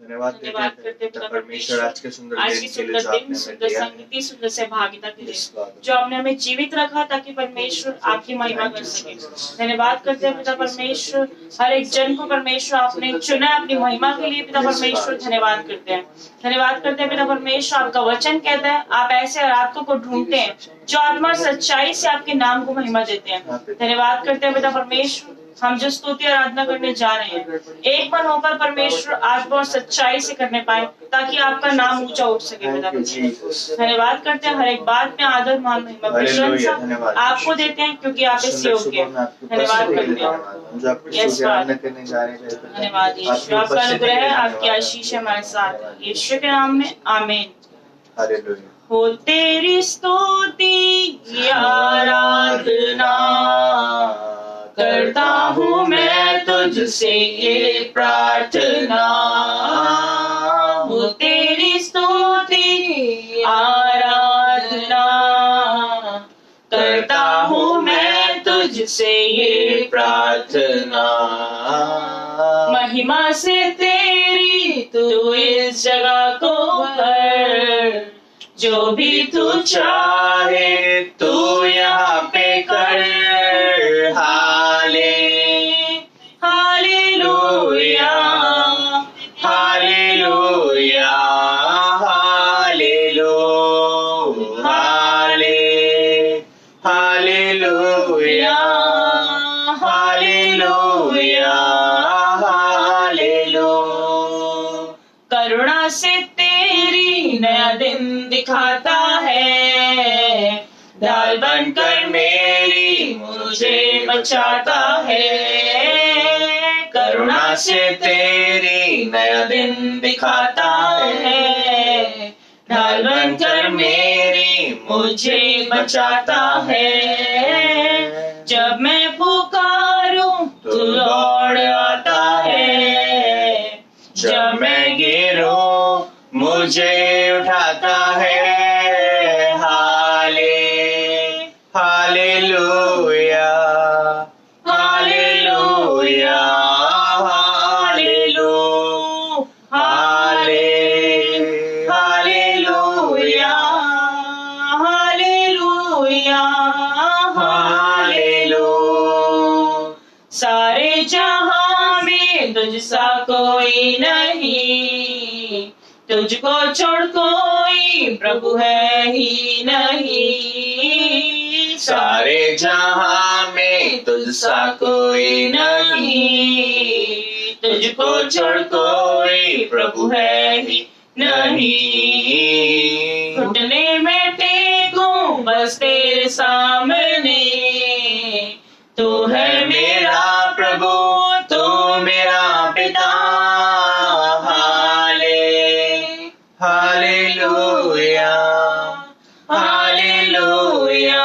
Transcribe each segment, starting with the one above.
धन्यवाद करते हैं पिता परमेश्वर आज के सुंदर आज दिन की के लिए सुंदर जो दिन, आपने हमें सुंदर दिया है। संगति, सुंदर सहभागिता के लिए Yes, Father. जो आपने हमें जीवित रखा ताकि परमेश्वर आपकी महिमा कर सके। धन्यवाद करते हैं पिता परमेश्वर, हर एक जन को परमेश्वर आपने चुना है अपनी महिमा के लिए। पिता परमेश्वर धन्यवाद करते हैं, धन्यवाद करते हैं पिता परमेश्वर। आपका वचन कहता है आप ऐसे आराधकों को ढूंढते हैं जो आत्मा और सच्चाई से आपके नाम को महिमा देते हैं। धन्यवाद करते हैं पिता परमेश्वर, हम जो स्तुति आराधना करने जा रहे हैं एक मन होकर परमेश्वर आत्मा और सच्चाई से करने पाए ताकि आपका नाम ऊंचा उठ सके। पिता परमेश्वर धन्यवाद करते हैं, हर एक बात में आदर मान महिमा प्रशंसा आपको देते हैं क्योंकि आप इस योग्य हैं। धन्यवाद करते हैं, यस धन्यवाद यीशु, आपका अनुग्रह है, आपकी आशीष हमारे साथ है। यीशु के नाम में आमीन। हो तेरी स्तुति आराधना करता हूँ मैं तुझसे ये प्रार्थना। हो तेरी स्तुति आराधना करता हूँ मैं तुझसे ये प्रार्थना। महिमा से तेरी तू इस जगह को भर, जो भी तू चाहे तू यहाँ पे कर। हाले हालेलुया हालेलुया हालेलु हाले हालेलुया हालेलुया हालेलु। करुणा से तेरी नया दिन दिखाता है, ढाल बनकर मेरी मुझे बचाता है। करुणा से तेरी नया दिन दिखाता है, ढाल बनकर मेरी मुझे बचाता है। जब मैं पुकारूं तू दौड़ आता है, जब मैं गिरूं मुझे उठाता है। हाले हालेलुया हालेलुया हालेलु हाले हालेलुया हालेलुया हालेलु। सारे जहां में तुझसा कोई नहीं, तुझको छोड़ कोई प्रभु है ही नहीं। सारे जहां में तुझसा कोई नहीं, तुझको छोड़ कोई प्रभु है ही नहीं। घुटने में टेकूं बस तेरे सामने, तू है मेरा प्रभु तू मेरा पिता। हालेलुया हालेलुया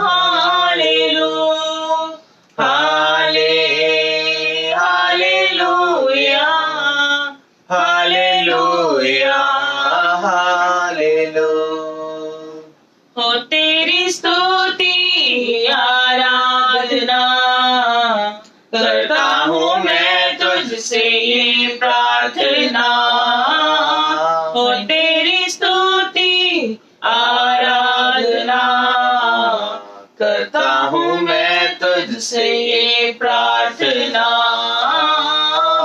हालेलु हाले हालेलुया हालेलुया हालेलु। हो तेरी स्तुति आराधना करता हूँ मैं तुझसे ये प्रार्थना। हो तेरी स्तुति आराधना करता हूँ मैं तुझसे ये प्रार्थना।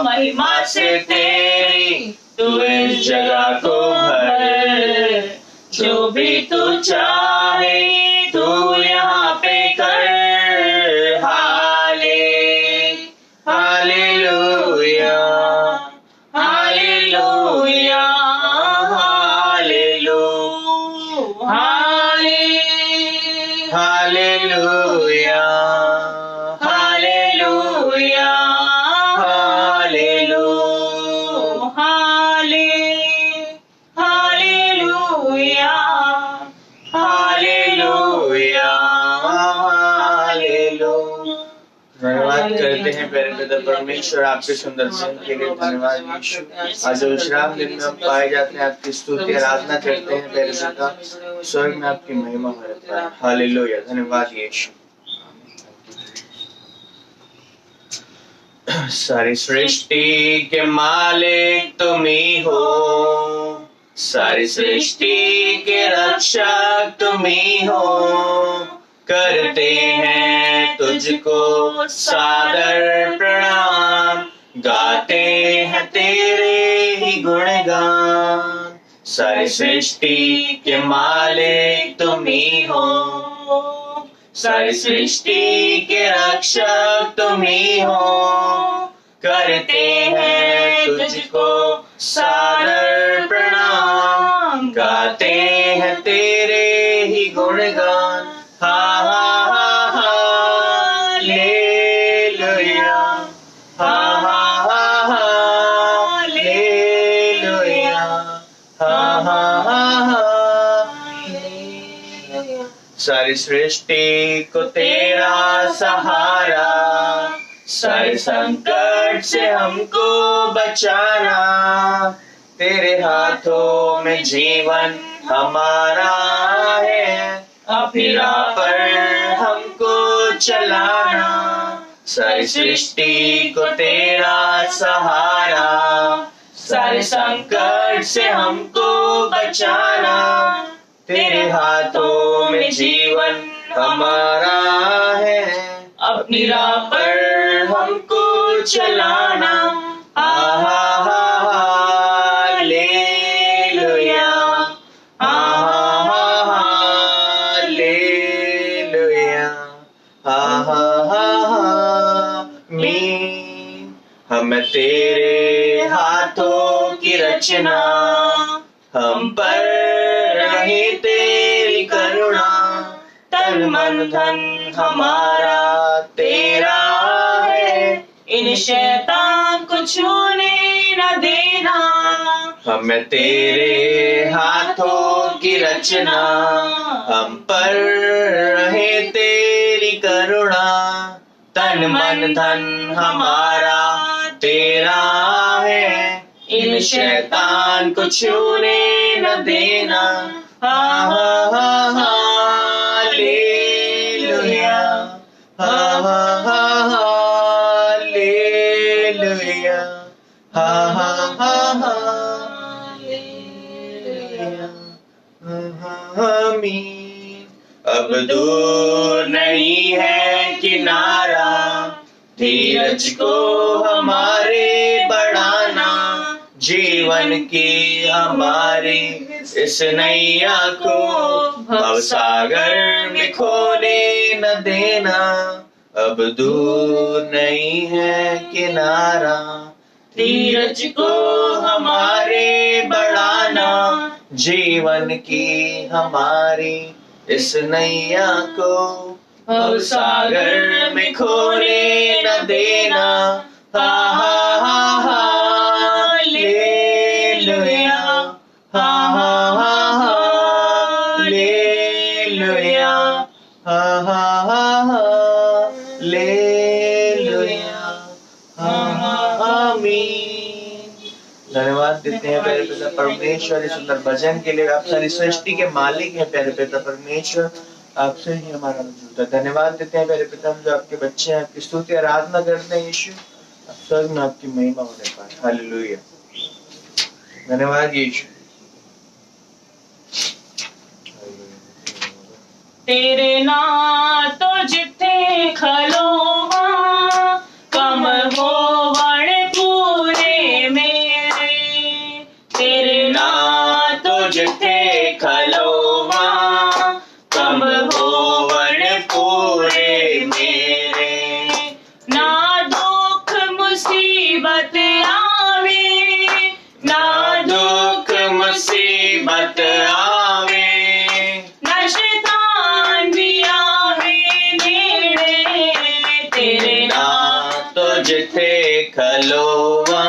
महिमा से तेरी तू इस जगह को भर, जो भी तू चाहे तू यहाँ पे कर। हाले हालेलुया हालेलुया हालेलु हाले हालेलुया हालेलुया हालेलु हाले हालेलुया हालेलुया हालेलु। धन्यवाद करते हैं प्यारे पिता परमेश्वर आपके सुंदर दिन के लिए। धन्यवाद यीशु, आज विश्राम दिन में हम पाए जाते हैं, आपकी स्तुति आराधना करते हैं प्यारे पिता। स्वर्ग में आपकी महिमा हो रहा है। हालेलुया, धन्यवाद यीशु। सारी सृष्टि के मालिक तुम ही हो, सारी सृष्टि के रक्षक तुम ही हो। करते हैं तुझको सादर प्रणाम, गाते हैं तेरे ही गुणगान। सारी सृष्टि के मालिक तुम ही हो, सारी सृष्टि के रक्षक तुम ही हो। करते हैं तुझको सादर प्रणाम, गाते हैं तेरे ही गुणगान। हा हा हा हालेलुया, हा हा हा हालेलुया, हा हा हा हालेलुया। सारी सृष्टि को तेरा सहारा, सारे संकट से हमको बचाना। तेरे हाथों में जीवन हमारा है, अपनी राह पर हमको चलाना। सारी सृष्टि को तेरा सहारा, सारे संकट से हमको बचाना। तेरे हाथों में जीवन हमारा है, अपनी राह पर हमको चलाना। आहा हा हालेलुया, आहा हा हालेलुया, आहा हा आमीन। हम तेरे हाथों की रचना, हम पर रहे तेरी करुणा। तन मन धन हमारा तेरा है, इन शैतान को छूने न देना। हम तेरे हाथों की रचना, हम पर रहे तेरी करुणा। तन मन धन हमारा तेरा है, इन शैतान को छूने न देना। हा हा हा हालेलुया, हा हा हा हालेलुया, हा हा हा हालेलुया, आमीन। अब दूर नहीं है किनारा, धीरज को हमारे बढ़ाना। जीवन की हमारी इस नैया को भवसागर में खोने न देना। अब दूर नहीं है किनारा, धीरज को हमारे बढ़ाना। जीवन की हमारी इस नैया को भवसागर में खोने न देना। हा हा हा हालेलुया, हा हा हा हालेलुया, हा हा हा हालेलुया, हा हा आमीन। धन्यवाद देते हैं प्यारे पिता परमेश्वर इस सुंदर भजन के लिए। आप सारी सृष्टि के मालिक हैं प्यारे पिता परमेश्वर, आपसे ही हमारा वजूद है। धन्यवाद देते हैं प्यारे पिता, हम जो आपके बच्चे हैं आपकी स्तुति आराधना करते हैं यीशु। आप स्वर्ग में आपकी महिमा होने पाए। हालेलुया, धन्यवाद यीशु। तेरे नाम तो जिथे खलोवा, कम होवण पूरे मेरे। तेरे नाम तो जिथे खलोवा, कम होवण पूरे मेरे। ना दुख मुसीबत आवे, ना दुख मुसीबत आवे, ना शैतान भी आवे नेड़े। तेरे नाम तो जिथे खलोवा,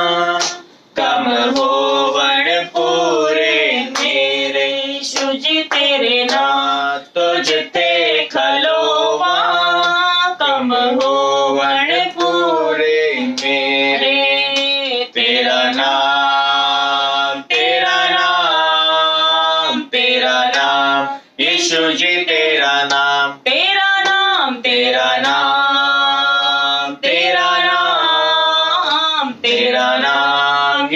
कम होवण पूरे मेरे। यीशु जी तेरे नाम तो जिथे खलोवा, कम होवण पूरे मेरे। तेरा नाम, तेरा नाम, तेरा नाम यीशु जी, तेरा नाम, तेरा नाम, तेरा नाम, तेरा नाम,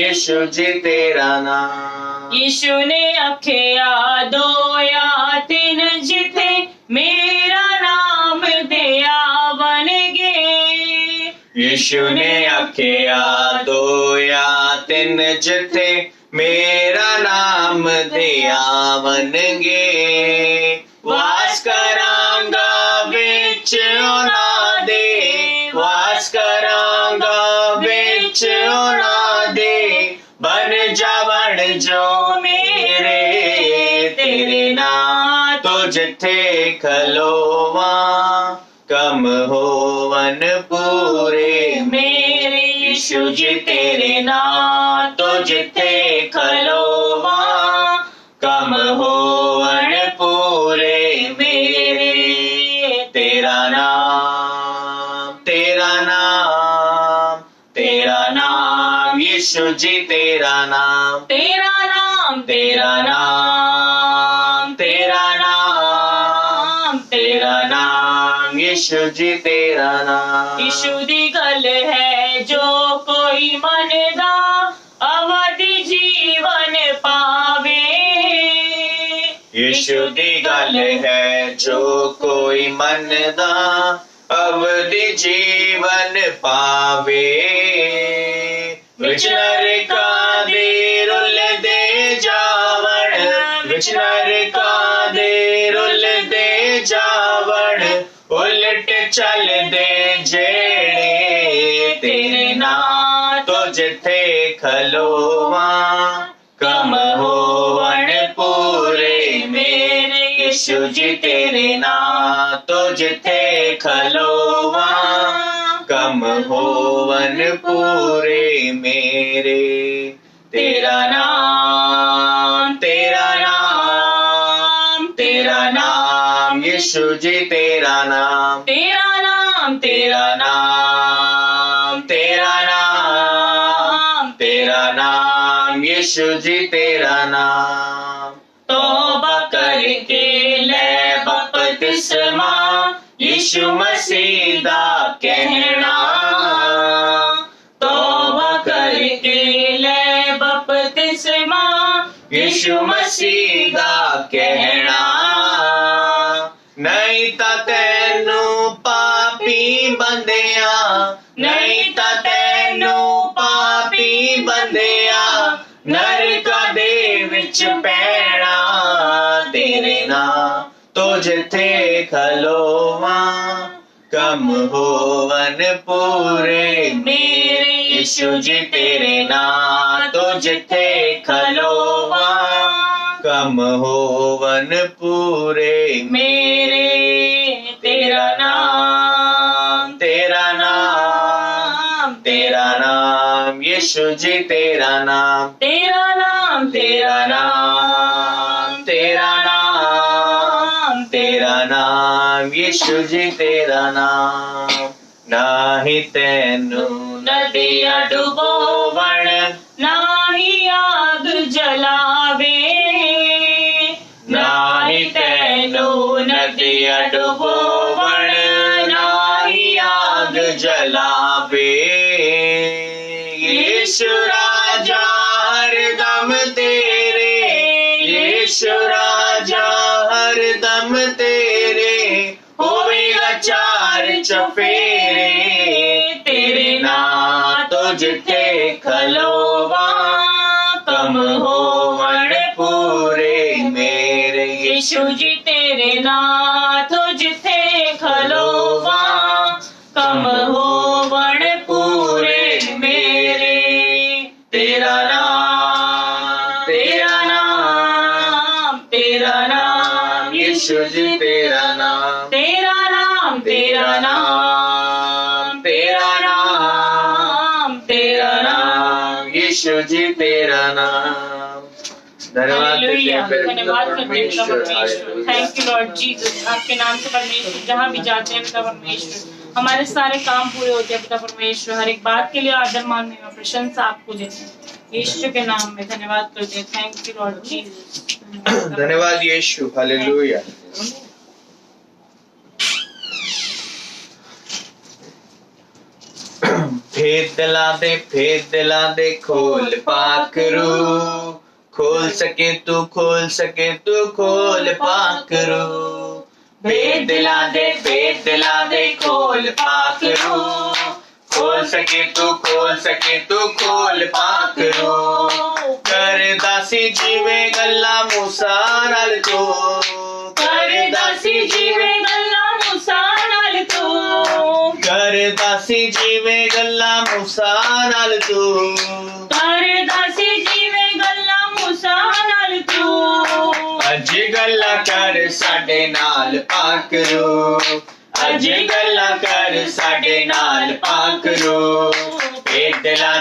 यीशु जी तेरा नाम। यीशु ने आख्या 2 या 3 जिथे मेरा नाम दिया बनगे। यीशु ने आख्या 2 या 3 जिथे मेरा नाम दिया बनगे। वास करांगा विच उन्हां दे, वास करांगा विच उन्हां दे। बन जो मेरे तेरे नाम तो जिथे खलोवा कम होवन पूरे मेरे। यीशु जी तेरे नाम तो जिथे खलोवा कम होवन पूरे मेरे। तेरा नाम तेरा नाम तेरा नाम यीशु जी तेरा नाम। तेरा नाम तेरा नाम तेरा नाम तेरा नाम यीशु जी तेरा नाम। यीशु दी गल है जो कोई मनदा अवधि जीवन पावे। यीशु दी गल है जो कोई मनदा अवधि जीवन पावे। विच नरका दे रुल दे जावण, विच नरका दे रुल दे जावण। उलट चल दे जेड़े तेरे नाम तो जिथे खलोवा कम होवन पूरे मेरे। यीशु जी तेरे नाम तो जिथे खलोवा कम होवन पूरे मेरे। तेरा नाम तेरा नाम तेरा नाम यीशु जी तेरा नाम। तेरा नाम तेरा नाम तेरा नाम तेरा नाम यीशु जी तेरा नाम। तौबा करके ले बपतिस्मा यीशु मसीह दा कहना। तौबा करके ले बपतिस्मा यीशु मसीह दा कहना। नहीं ता तैनू पापी बंदिया, नहीं ता तैनू पापी बंदिया नरका दे विच पैना। तेरे नाम तो जिथे खलोवा कम होवन पूरे मेरे। यीशु जी तेरे नाम तो जिथे खलोवा कम होवन पूरे मेरे। तेरा नाम तेरा नाम तेरा नाम यीशु जी तेरा नाम। तेरा नाम तेरा नाम तेरा नाम तेरा नाम यीशु जी तेरा नाम। नाही तैनू नदियां डुबोवण नाही आग जलावे। नाही तैनू नदियां डुबोवण नाही आग जलावे। यीशु राजा हरदम तेरे, यीशु राजा हरदम तेरे। होवेगा 4 चफेरे तेरे नाम तो जिथे खलोवा कम होवन पूरे मेरे। यीशु जी तेरे नाम तो जिथे खलोवा कम होवण पूरे मेरे। तेरा नाम तेरा नाम तेरा नाम यीशु जी तेरा नाम। तेरा नाम तेरा नाम तेरा नाम तेरा नाम यीशु जी तेरा नाम। धन्यवाद देते हालेलुया, हैं फिर धन्यवाद करते हैं पिता परमेश्वर। परमेश्वर। Thank you Lord Jesus. आपके नाम से परमेश्वर जहाँ भी जाते हैं पिता परमेश्वर हमारे सारे काम पूरे होते हैं पिता परमेश्वर। हर एक बात के लिए आदर मान में प्रशंसा आपको देते हैं यीशु के नाम में। धन्यवाद करते हैं। Thank you Lord Jesus. धन्यवाद यीशु। हालेलुया। भेद दिला दे खोल पाकरू, खोल सके तू खोल पाकरू। भेद दिला दे खोल पाकरू, खोल सके तू खोल पाकरू। कर दासी जीवे गल्ला मूसा नाल तू, कर दासी जीवे गल्ला मूसा नाल तू, कर दासी जीवे गल्ला मूसा नाल तू, कर दासी जीवे गल्ला मूसा नाल तू। अज गल्ला कर साडे नाल पाकरू, अज गल्ला कर साडे नाल पाकरू। भेद दिला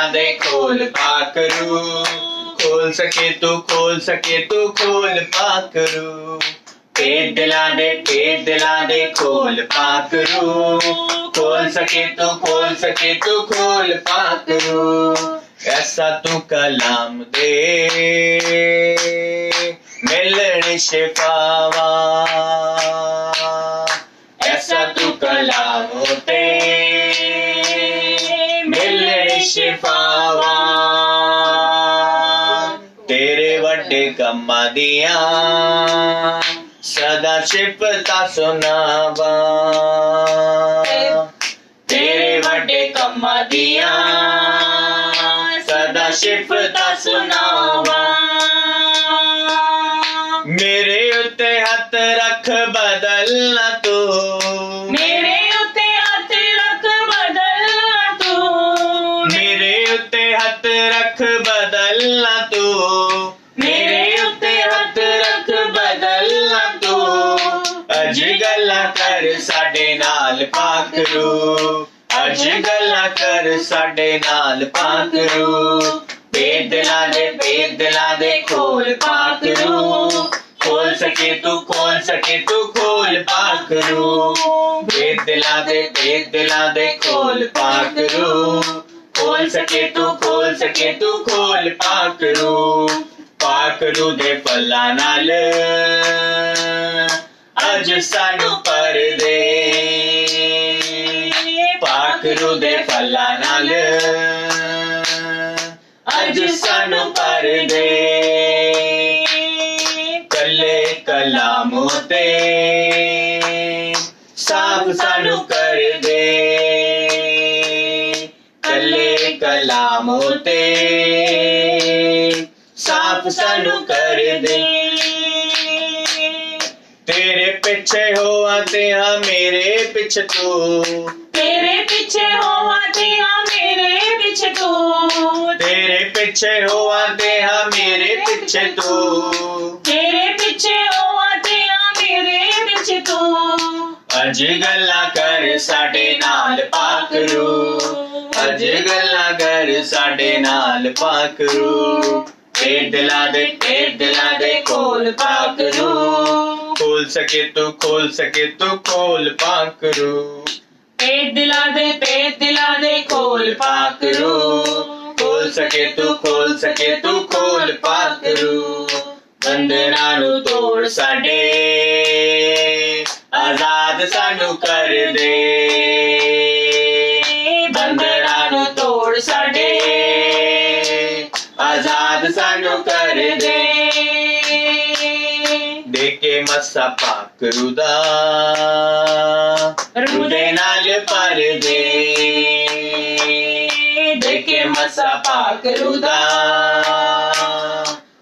दे खोल पाकरू, खोल सके तू खोल पाकरू। भेद दिला दे खोल पाकरू, खोल सके तू खोल पाकरू। ऐसा तू कलाम दे मिलने शिफावा, ऐसा तू कलाम होते मिलने शिफावा। तेरे वड्डे कम्मा दिया सदा शिफता सुनावा, तेरे वड्डे कम्मा दिया सदा शिफता सुनावा। मेरे उत्ते हथ रख बदलना तू, मेरे उत्ते हथ रख बदलना तू, मेरे उत्ते हथ रख बदलना तू, मेरे उत्ते हथ रख बदलना तू। अज गल्ला कर साडे नाल पाकरू, अज गल्ला कर साडे नाल पाकरू। भेद दिला दे खोल पाकरू, खोल सके तू खोल पाकरू। भेद दिला दे खोल पाकरू, खोल सके तू खोल पाकरू। पाकरू दे फला नाल अज सानू पर दे, पाकरू दे फला नाल अज सानू पर दे। कले कलामों ते साफ सानू कर दे, कले कलामों ते साफ सानू कर दे। तेरे पीछे होवा ते हाँ मेरे पीछे तू, तेरे पीछे होवा ते हाँ मेरे पीछे तू, तेरे पीछे होवा ते हाँ मेरे पीछे तू, तेरे पीछे होवा ते हाँ मेरे पीछे तू। अज गल्ला कर साडे नाल पाकरू, अज गल्ला कर साडे नाल पाकरू। भेद दिला दे खोल पाकरू, खोल सके तू खोल पाकरू। भेद दिला दे खोल पाकरू, खोल सके तू खोल पाकरू। बंधना नू तोड़ साडे आजाद सानू कर दे, बंधना नू तोड़ साडे आजाद सानू कर दे। देके मस्सा पाकरू दा रूदे नाल पर दे, देके मस्सा पाकरू दा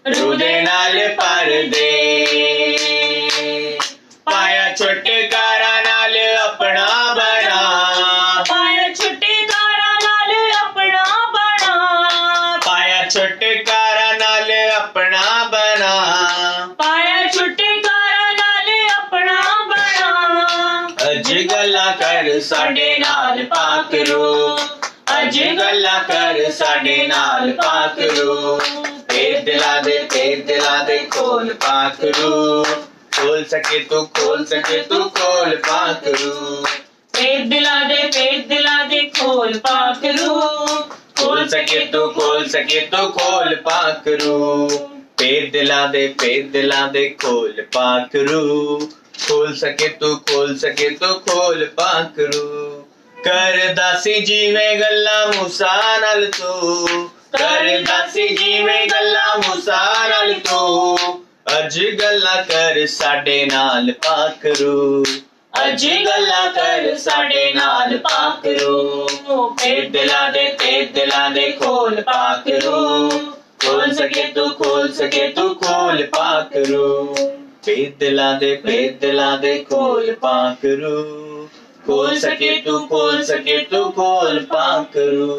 रूदे नाल पर दे। पाया छुटकारा नाल अपना बना, पाया छुटकारा नाल अपना बना, पाया छुटकारा नाल अपना बना, पाया छुटकारा नाल अपना बना। अज गल्ला कर साडे नाल पाकरू, अज गल्ला कर साडे नाल पाकरू। भेद दिला दे खोल पाकरू, खोल सके तू खोल पाकरू। भेद दिला दे खोल पाकरू, खोल सके तू खोल पाकरू। भेद दिला दे खोल पाकरू, खोल सके तू खोल पाकरू। कर दासी जीवे गल्ला मूसा नाल तू, कर दासी जीवे गल्ला मूसा नाल तू, अज गल्ला कर साडे नाल पाकरू, अज गल्ला कर साडे नाल पाकरू, ते दिला दे खोल पाकरू, खोल सके तू खोल पाकरू, दिला दे खोल पाकरू, खोल सके तू खोल पाकरू।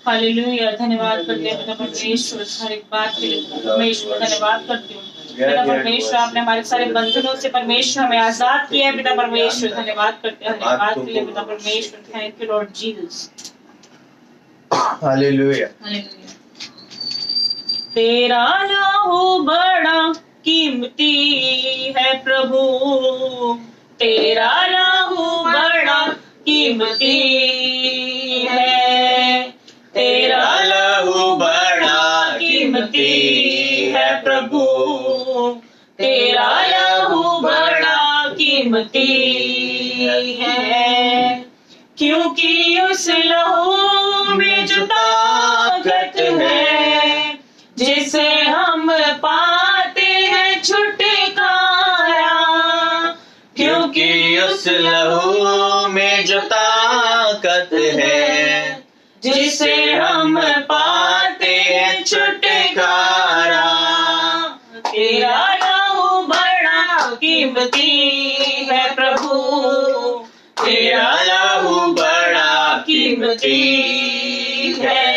हालेलुया। धन्यवाद करते हैं पिता परमेश्वर हर एक बात के लिए। परमेश्वर धन्यवाद करती हूँ पिता परमेश्वर, आपने हमारे सारे बंधनों से परमेश्वर हमें आजाद किया है पिता परमेश्वर। धन्यवाद करते हैं हर एक बात के लिए पिता परमेश्वर। Thank you Lord Jesus. Hallelujah. तेरा लहू बड़ा कीमती है प्रभु, तेरा लहू बड़ा कीमती है, तेरा लहू बड़ा कीमती है प्रभु, तेरा लहू बड़ा कीमती है, क्योंकि उस लहू में जो ताकत है जिसे हम पाते हैं छुटकारा, क्योंकि उस लहू में जो ताकत है जिसे हम पाते हैं छुटकारा, तेरा लहू बड़ा कीमती है प्रभु, तेरा लहू बड़ा कीमती है,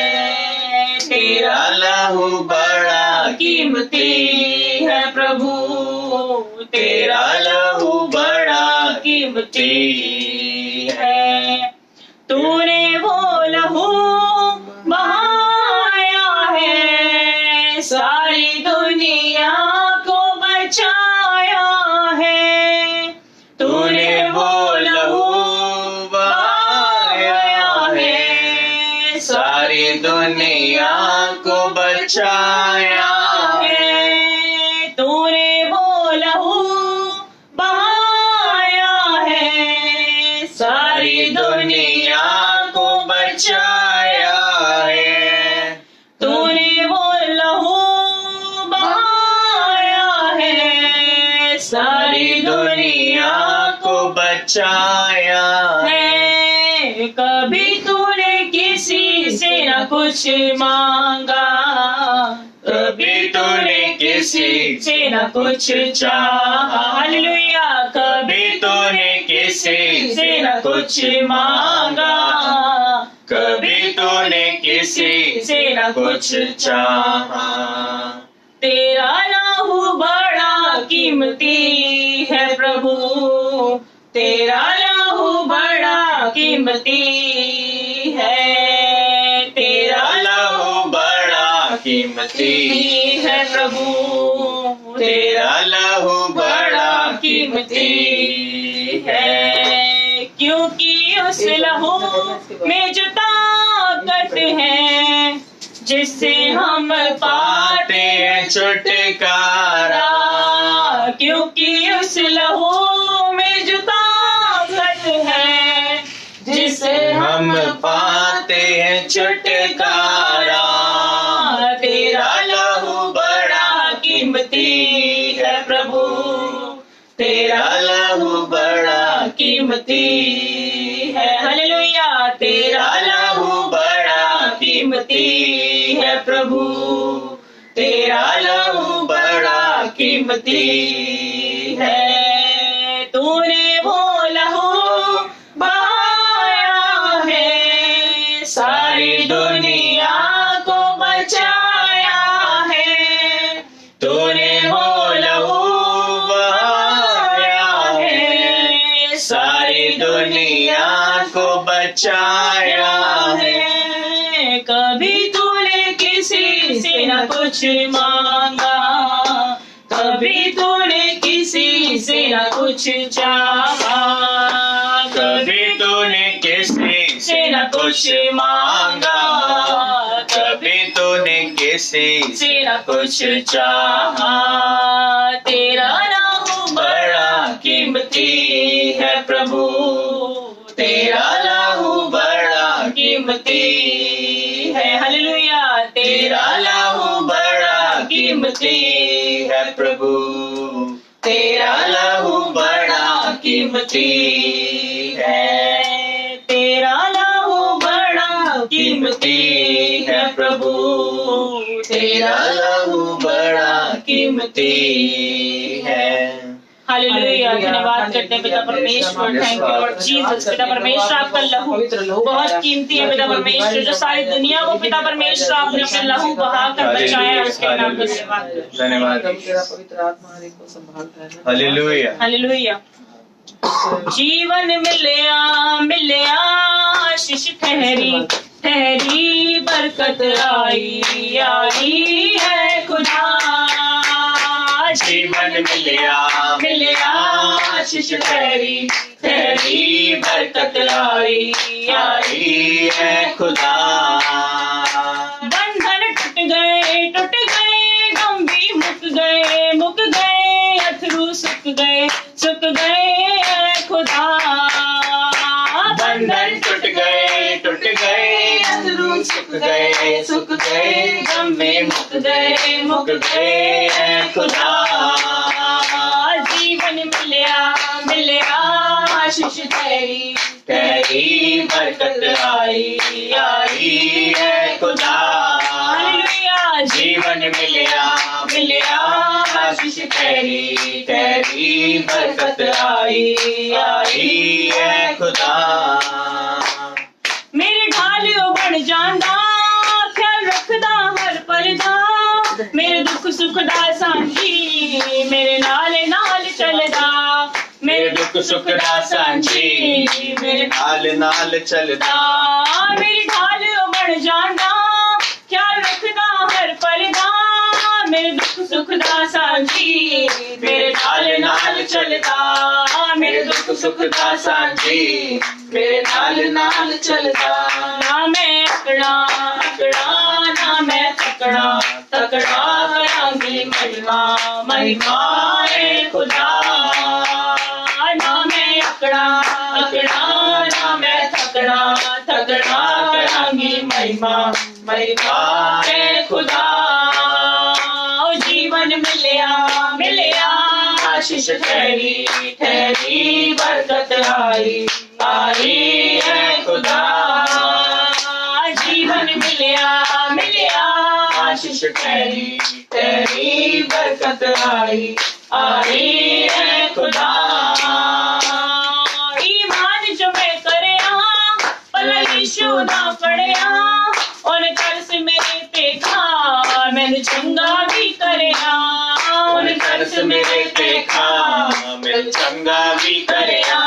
तेरा लहू बड़ा कीमती है प्रभु, तेरा लहू बड़ा कीमती है। तूने वो लहू बहाया है, सारी दुनिया को बचाया है, तूने वो लहू बहाया है, सारी दुनिया को बचाया है, तूने वो लहू बहाया है, सारी दुनिया को बचाया है, तूने वो लहू बहाया है, सारी दुनिया को बचाया है। कभी तूने किसी से न कुछ मांगा, कभी तूने किसी से न कुछ चाहा, हालेलुया, कभी तूने किसी से न कुछ मांगा, कभी तूने किसी से न कुछ चाहा, तेरा लहू बड़ा कीमती है प्रभु, तेरा लहू बड़ा कीमती है, तेरा लहू बड़ा कीमती है प्रभु, तेरा लहू बड़ा कीमती है, क्योंकि उस लहू में जो ताकत है जिससे हम पाते हैं छुटकारा, क्योंकि उस लहू में जो ताकत है जिससे हम पाते हैं छुटकारा, तेरा लहू बड़ा कीमती है प्रभु, तेरा लहू बड़ा कीमती है, हालेलुया, तेरा लहू बड़ा कीमती है प्रभु, तेरा लहू बड़ा कीमती है, तूने वो लहू बहाया है, सारी दुनिया को बचाया है, तूने वो लहू बहाया है, सारी दुनिया को बचाया है, कभी तूने किसी से न कुछ मांगा, कभी तूने किसी से न कुछ चाहा, कभी तूने किसी से न कुछ मांगा, कभी तूने किसी से न कुछ चाहा, तेरा लहू बड़ा कीमती है प्रभु, तेरा लहू कीमती है। हालेलुया। तेरा लहू बड़ा कीमती है प्रभु, तेरा लहू बड़ा कीमती है। तेरा लहू बड़ा कीमती है प्रभु, तेरा लहू बड़ा कीमती है। हालेलुया। धन्यवाद करते हैं पिता परमेश्वर। Thank you Lord Jesus. पिता परमेश्वर आपका लहू बहुत कीमती है पिता परमेश्वर, जो सारी दुनिया को पिता परमेश्वर आपने अपने लहू बहाकर बचाया, उसके नाम का धन्यवाद। धन्यवाद। पवित्र आत्मा हर एक को संभालता है। हालेलुया। हालेलुया। जीवन मिलया मिलया आशीष ठहरी ठहरी बरकत आई आई है खुदा। जीवन मिलया मिलया आशीष ठहरी ठहरी बरकत आई आई है खुदा। बंधन टूट गए गम भी मुक गए अथरू सुख गए खुदा। बंधन टूट गए अथरू सुख गए गम भी मुक गए खुदा। जीवन मिलया आशीष ठहरी तेरी बरकत आई है खुदा। हालेलुया। जीवन मिलया आशीष तेरी बरकत आई है खुदा। मेरे ढाल बन जांदा ख्याल रखदा हर पल दा, मेरे दुख सुख दा सांझी मेरे नाल नाल चलदा। मेरे दुख सुख दा सांझी मेरे नाल चलदा। मेरी ढाल बन जांदा ख्याल रखदा हर पल दा, मेरे दुख सुख दा सांझी मेरे नाल चलदा। मेरे दुख सुख दा सांझी मेरे नाल चलदा। ना मैं अकड़ा ना मैं तकड़ा करांगी महिमा है खुदा। ना मैं अकड़ा ना मैं तकड़ा करांगी महिमा है खुदा। जीवन मिलया आशीष ठहरी बरकत आई है खुदा। जीवन मिलया आशीष ठहरी बरकत आई है खुदा। ईमान जो मैं करया भला यीशु दा पढ़िया, और तरस मेरे पे खा मैंने चंगा भी करया। और तरस मेरे पे खा मैं चंगा भी करया।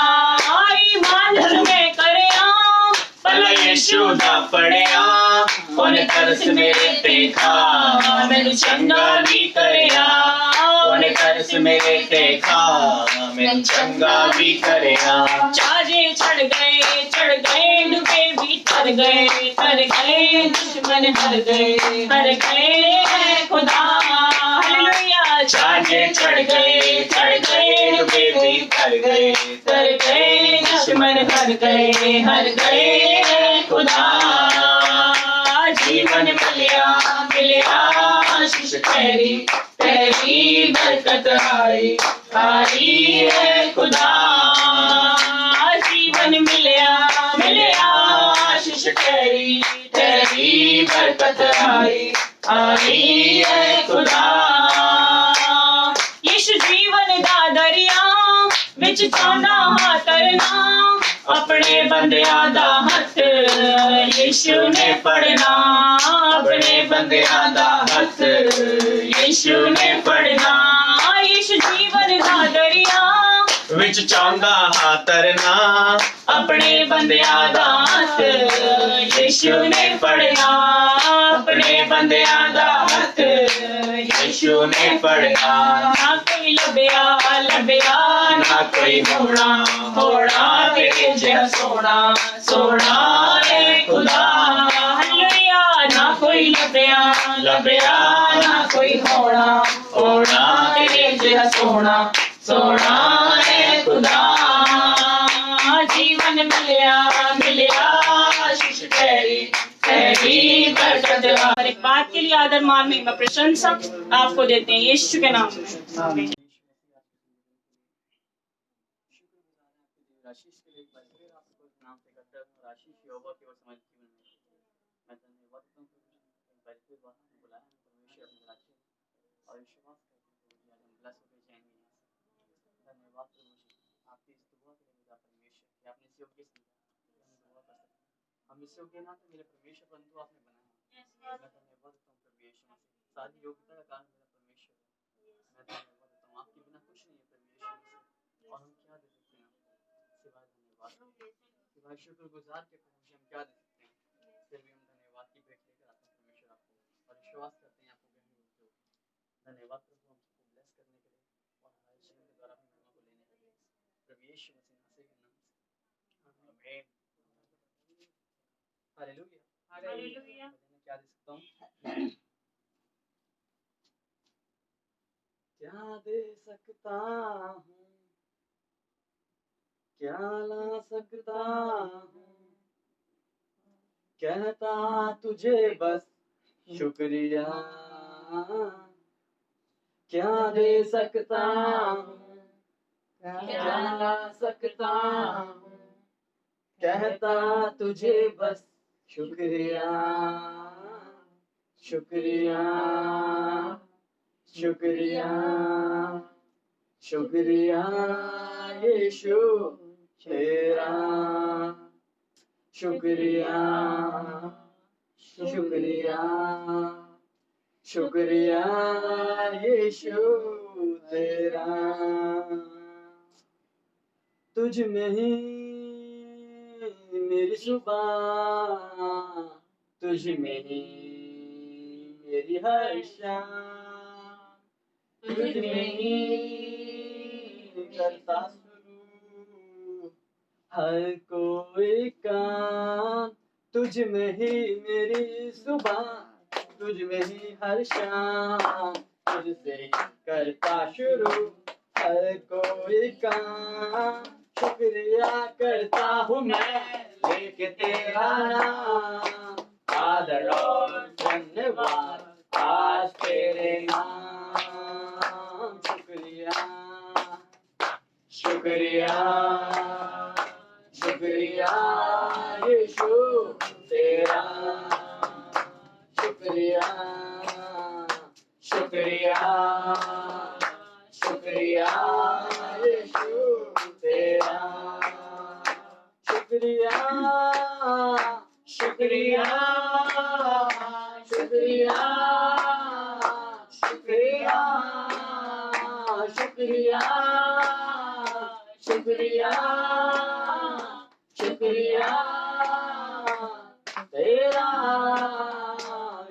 ईमान जो मैं करया भला यीशु दा पढ़िया, और तरस मेरे पे खा मैंने चंगा भी करया। और तरस मेरे पे खा मैं चंगा भी करया। चाजे चढ़ गए डूबे भी तर गए दुश्मन हर गए है खुदा। हालेलुया। चाजे चढ़ गए डूबे भी तर गए दुश्मन हर गए है खुदा। जीवन मिलया आशीष तेरी बरकत आई है खुदा। जीवन मिलया आशीष तेरी बरकत आई है खुदा। यीशु जीवन दा दरिया विच चाहंदा हां तरना, अपने बंदियां दा हथ यीशु ने पढ़ना। अपने बंदियां दा हथ यीशु ने पढ़ना। यीशु जीवन दा दरिया विच चाहंदा हां तरना, अपने बंदियां दा हथ यीशु ने पढ़ना। अपने बंदियां दा हथ यीशु ने पढ़ना। ना कोई लभया ना कोई होना तेरे जिहा सोना है खुदा। हालेलुया। ना कोई लभया ना कोई होना तेरे जिहा सोना है खुदा। जीवन मिलया आशीष तेरी बात के लिए आदर मान महिमा प्रशंसा आपको देते हैं यीशु के नाम में आमीन। आशीष के लिए एक बार फिर आपको नाम से करता हूँ और आशीष यहोवा की ओर समझ जीवन में मैं धन्यवाद करता हूँ एक बार फिर बात में बुलाया है परमेश्वर अपने राज्य और विश्वास करते हैं प्रभु जी आज हम ब्लेस होकर जाएंगे यहाँ से धन्यवाद प्रभु जी आपकी इस दुआ के लिए पिता परमेश्वर कि आपने इस योग्य समझा कि हम दुआ कर सकते हैं हम इस योग्य ना तो मेरे परमेश्वर परंतु आपने बनाया मैं धन्यवाद करता हूँ प्रभु यीशु मसीह सारी योग्यता का कारण मेरा परमेश्वर है मैं धन्यवाद करता हूँ आपके बिना कुछ नहीं है परमेश्वर मसीह और हम क्या दे सकते हैं सिवाय धन्यवाद सिवाय शुक्रगुजार के प्रभु जी हम क्या दे सकते हैं फिर भी हम धन्यवाद की भेंट लेकर आते हैं परमेश्वर आपको और विश्वास करते हैं आपको ग्रहण होते हो धन्यवाद प्रभु हम सबको ब्लेस करने के लिए और हमारे जीवन के द्वारा अपनी महिमा को लेने के लिए प्रभु यीशु मसीह नासरी के नाम से आमीन हालेलुया हालेलुया मैं क्या दे सकता हूँ क्या दे सकता हूँ क्या ला सकता हूँ कहता तुझे बस शुक्रिया क्या दे सकता हूँ क्या ला सकता हूँ कहता तुझे बस शुक्रिया शुक्रिया शुक्रिया शुक्रिया यीशु तेरा शुक्रिया शुक्रिया शुक्रिया यीशु तेरा तुझ में ही मेरी सुबह तुझ में ही मेरी हर शाम तुझ में ही करता शुरू हर कोई काम तुझ में ही मेरी सुबह तुझ में ही हर शाम तुझसे ही करता शुरू हर कोई काम शुक्रिया करता हूँ मैं लेके तेरा नाम आदर और धन्यवाद आज तेरे नाम शुक्रिया शुक्रिया शुक्रिया यीशु तेरा शुक्रिया शुक्रिया शुक्रिया यीशु तेरा शुक्रिया शुक्रिया शुक्रिया शुक्रिया शुक्रिया शुक्रिया शुक्रिया तेरा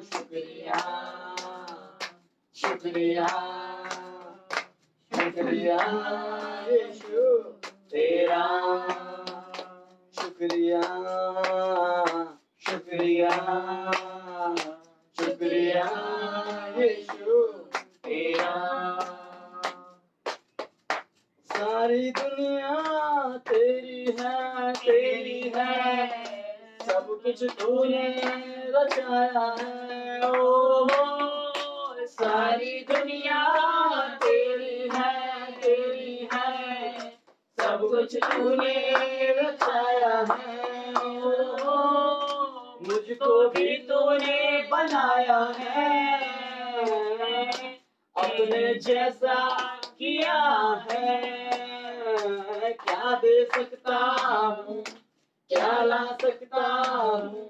शुक्रिया शुक्रिया शुक्रिया यीशु तेरा शुक्रिया शुक्रिया शुक्रिया यीशु तेरा सारी दुनिया तेरी है सब कुछ तूने रचाया है ओ सारी दुनिया तेरी है सब कुछ तूने रचाया है ओ मुझको भी तूने बनाया है अपने जैसा किया है क्या दे सकता हूँ क्या ला सकता हूँ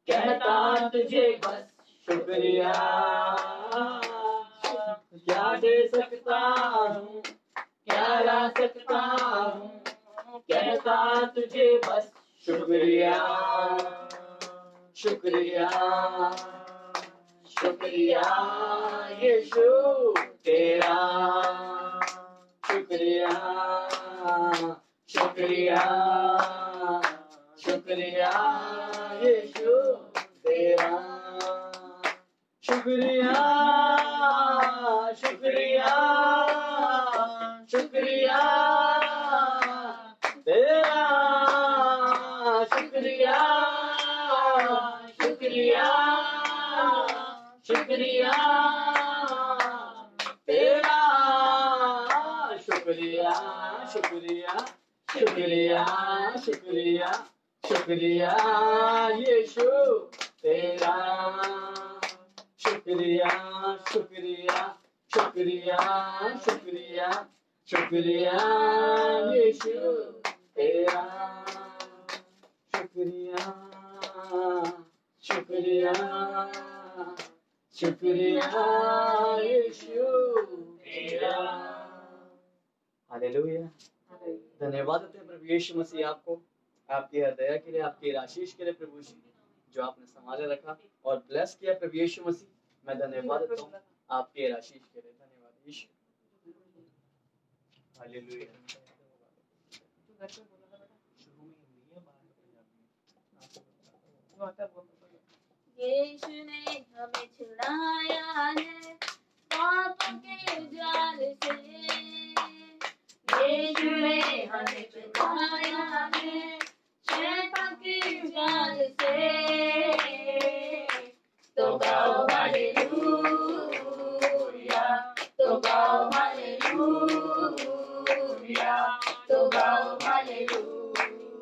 कहता तुझे बस शुक्रिया क्या दे सकता हूँ क्या ला सकता हूँ कहता तुझे बस शुक्रिया शुक्रिया शुक्रिया यीशु तेरा शुक्रिया शुक्रिया शुक्रिया यीशु तेरा शुक्रिया शुक्रिया शुक्रिया तेरा शुक्रिया शुक्रिया शुक्रिया तेरा, शुक्रिया शुक्रिया शुक्रिया शुक्रिया शुक्रिया यीशु तेरा, शुक्रिया शुक्रिया शुक्रिया शुक्रिया शुक्रिया यीशु तेरा, शुक्रिया शुक्रिया शुक्रिया यीशु तेरा। हालेलुया। धन्यवाद देते हैं प्रभु यीशु मसीह आपको, आपकी हृदय के लिए, आपकी आशीष के लिए प्रभु यीशु, जो आपने संभाले रखा और ब्लेस किया प्रभु यीशु मसीह। मैं धन्यवाद देता हूँ आपके आशीष के लिए। धन्यवाद यीशु। हालेलुया। यीशु ने हमें छुड़ाया है पापों के जाल से, यीशु ने हमें छुड़ाया है शैतान के जाल से। तो गाओ हालेलुया, तो गाओ हालेलुया, तो गाओ हालेलुया,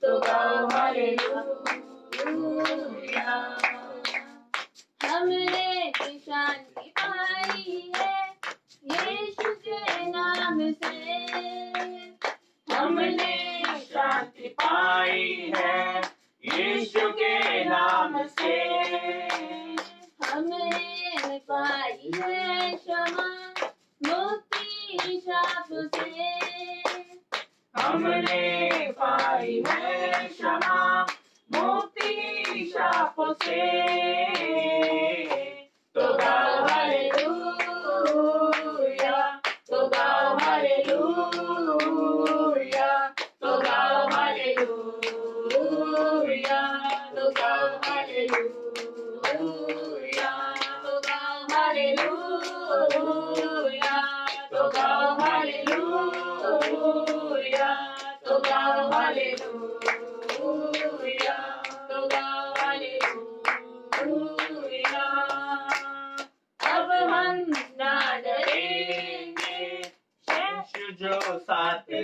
तो गाओ हालेलुया। हमने शांति पाई है यीशु के नाम से, हमने शांति पाई है यीशु के नाम से। हमने पाई है क्षमा मुक्ति शाप से, हमने पाई है क्षमा मुक्ति शाप से। तो गाओ हालेलुया, तो गाओ हालेलुया, तो गाओ हालेलुया, तो गाओ हालेलुया, तो गाओ हालेलुया, तो गाओ हालेलुया, तो गाओ हालेलुया, तो गाओ हालेलुया। अब हम ना डरेंगे यीशु जो साथ है,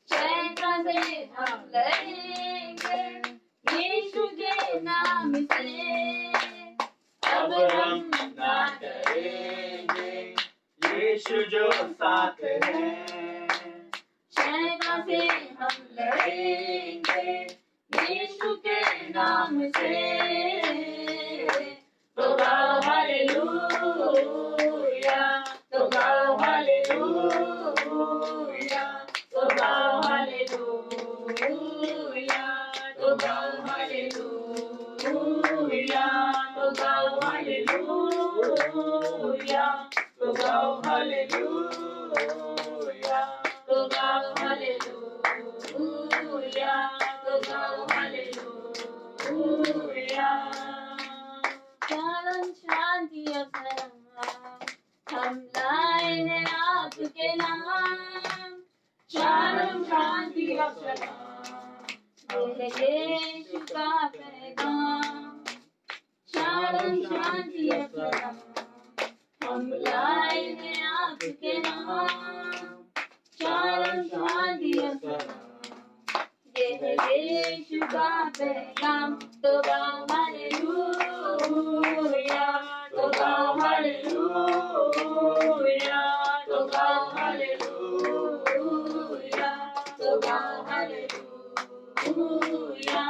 शैतान से हम लड़ेंगे यीशु के नाम से। अब हम ना डरेंगे यीशु जो साथ है, शैतान से हम लड़ेंगे यीशु के नाम से। तो गाओ हालेलुया, तो गाओ हालेलुया, तो गाओ हालेलुया, तो गाओ हालेलुया, तो गाओ हालेलुया, तो गाओ हालेलुया, तो गाओ हालेलुया, तो गाओ हालेलुया। शालोम शांति और सलाम हम लाए हैं आपके नाम, शालोम शांति और सलाम ये है यीशु का पैगाम। शालोम शांति और सलाम हम लाए हैं आपके नाम, शालोम शांति और सलाम ये है यीशु का पैगाम। तो गाओ हालेलुया, तो गाओ हालेलुया, तो गाओ हालेलुया, तो गाओ हालेलुया,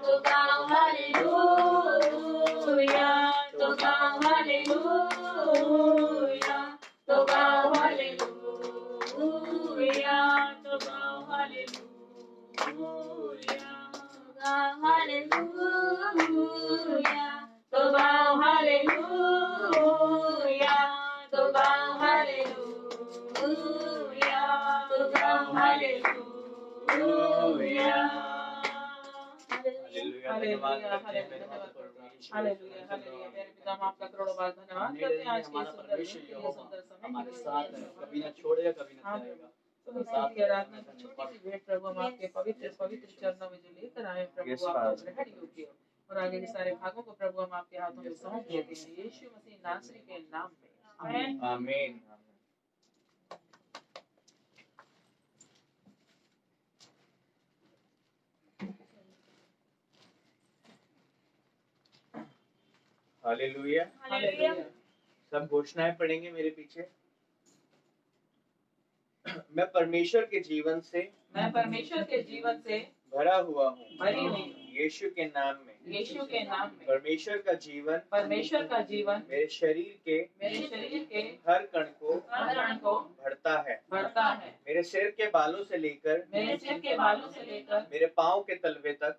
तो गाओ हालेलुया, तो गाओ हालेलुया, तो गाओ हालेलुया, तो गाओ हालेलुया, हालेलुया, तो गाओ हालेलुया, तो गाओ हालेलुया, तो गाओ हालेलुया। Hallelujah, hallelujah, hallelujah. मेरे पिता हम आपका करोड़ों बार धन्यवाद करते हैं आज के सुंदर दिन के लिए, सुंदर समय हमारे के साथ लिए। है, कभी ना छोड़ेगा कभी ना छोड़ेगा। तो की आराधना की छोटी सी भेंट प्रभु हम आपके पवित्र पवित्र चरणों में जो लेकर आए प्रभु, Yes, आप Father. ग्रहण योग्य और आगे के सारे भागों को प्रभु हम आपके हाथों में सौंप देते हैं यीशु मसीह नासरी के नाम में आमीन। आमीन। हालेलुया। हालेलुया। सब घोषणाएं पढ़ेंगे मेरे पीछे। मैं परमेश्वर के जीवन से मैं परमेश्वर के जीवन से भरा हुआ हूँ भरी हुई हूँ यीशु के नाम में। यीशु के नाम में परमेश्वर का जीवन मेरे शरीर के हर कण को भरता है। मेरे सिर के बालों से लेकर मेरे पाँव के तलवे तक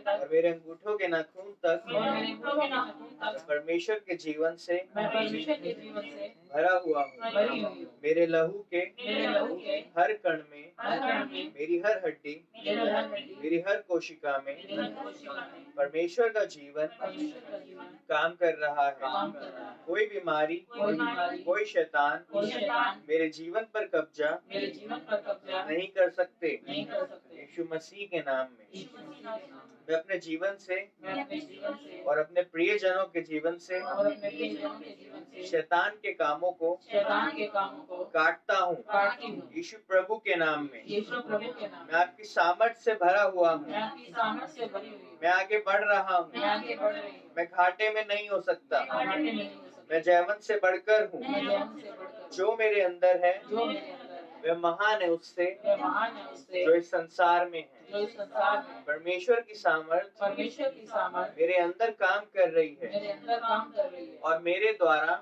और मेरे अंगूठों के नाखून तक परमेश्वर के जीवन से भरा हुआ हूँ। मेरे लहू के हर कण में मेरी हर हड्डी मेरी हर कोशिका में परमेश्वर का जीवन काम कर रहा है। कोई बीमारी कोई शैतान मेरे जीवन पर कब्जा नहीं कर सकते यीशु मसीह के नाम में। मैं अपने जीवन से और अपने प्रियजनों के जीवन से शैतान के कामों को काटता हूँ यीशु प्रभु के नाम में। मैं आपकी सामर्थ से भरा हुआ हूँ। मैं आगे बढ़ रहा हूँ। मैं घाटे में नहीं हो सकता। मैं जयवंत से बढ़कर हूँ। जो मेरे अंदर है वह महान है उससे जो इस संसार में है। परमेश्वर की सामर्थ मेरे अंदर काम कर रही है और मेरे द्वारा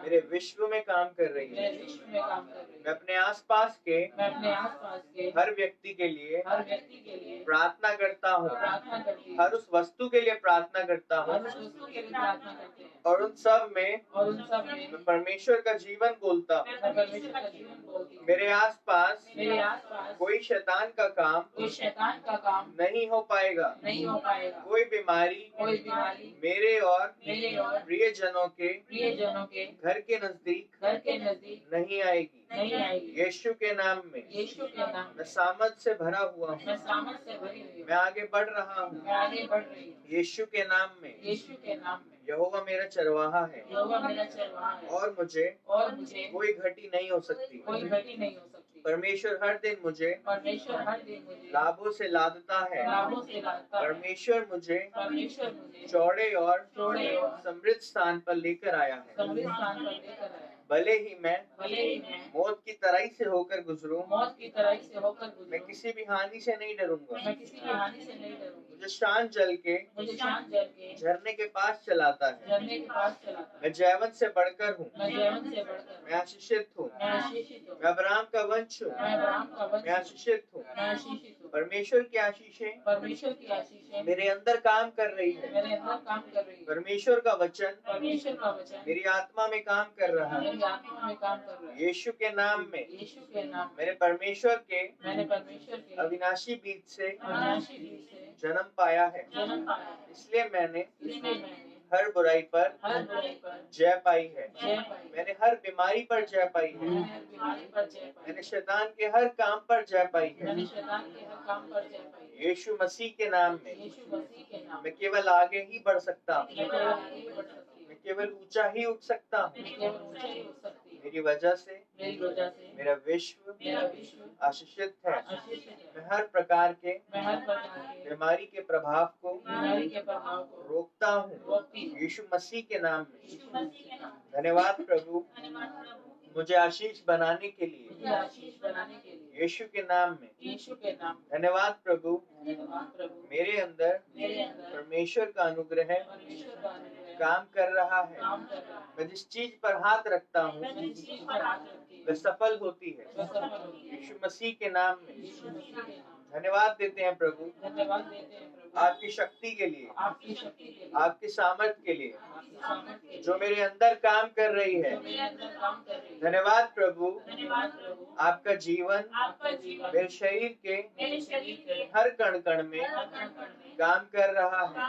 मेरे विश्व में काम कर रही है। मैं अपने आसपास के हर व्यक्ति के लिए प्रार्थना करता हूँ। हर उस वस्तु के लिए प्रार्थना करता हूँ और उन सब में मैं परमेश्वर का जीवन बोलता हूँ। मेरे आसपास कोई शैतान का काम नहीं हो पाएगा। कोई बीमारी मेरे और प्रियजनों के घर के नजदीक नहीं आएगी यीशु के नाम में। मैं सामर्थ से भरा हुआ हूँ। मैं आगे बढ़ रहा हूँ यीशु के नाम में। यहोवा मेरा चरवाहा है और मुझे कोई घटी नहीं हो सकती। परमेश्वर हर दिन मुझे लाभों से लादता है। परमेश्वर मुझे चौड़े और समृद्ध स्थान पर लेकर आया है। भले ही मैं मौत की तराई से होकर गुजरूं, मैं किसी भी हानि से नहीं डरूंगा। मुझे शांत जल के झरने के पास चलाता है। मैं जयवंत से बढ़कर हूँ। मैं आशीषित हूँ। मैं अब्राहम का वंश हूँ। मैं आशीषित हूँ। परमेश्वर की आशीषें मेरे अंदर काम कर रही है। परमेश्वर का वचन मेरी आत्मा में काम कर रहा है। यीशु के नाम में मैंने परमेश्वर के अविनाशी बीज से जन्म पाया है। इसलिए मैंने हर बुराई पर जय पाई है। मैंने हर बीमारी पर जय पाई है। मैंने शैतान के हर काम पर जय पाई है। यीशु मसीह के नाम में मैं केवल आगे ही बढ़ सकता हूँ। मैं केवल ऊंचा ही उठ सकता हूँ। मेरी वजह से मेरा विश्व आशीषित है। मैं हर प्रकार के बीमारी के प्रभाव को रोकता हूँ यीशु मसीह के नाम में। धन्यवाद प्रभु मुझे आशीष बनाने के लिए यीशु के नाम में। धन्यवाद प्रभु मेरे अंदर परमेश्वर का अनुग्रह काम कर रहा है। मैं जिस चीज पर हाथ रखता हूँ वह सफल होती है यीशु मसीह के नाम में। धन्यवाद देते हैं प्रभु आपकी शक्ति के लिए, आपकी सामर्थ्य के लिए जो मेरे अंदर काम कर रही है। धन्यवाद प्रभु आपका जीवन मेरे शरीर के हर कण कण में काम कर रहा है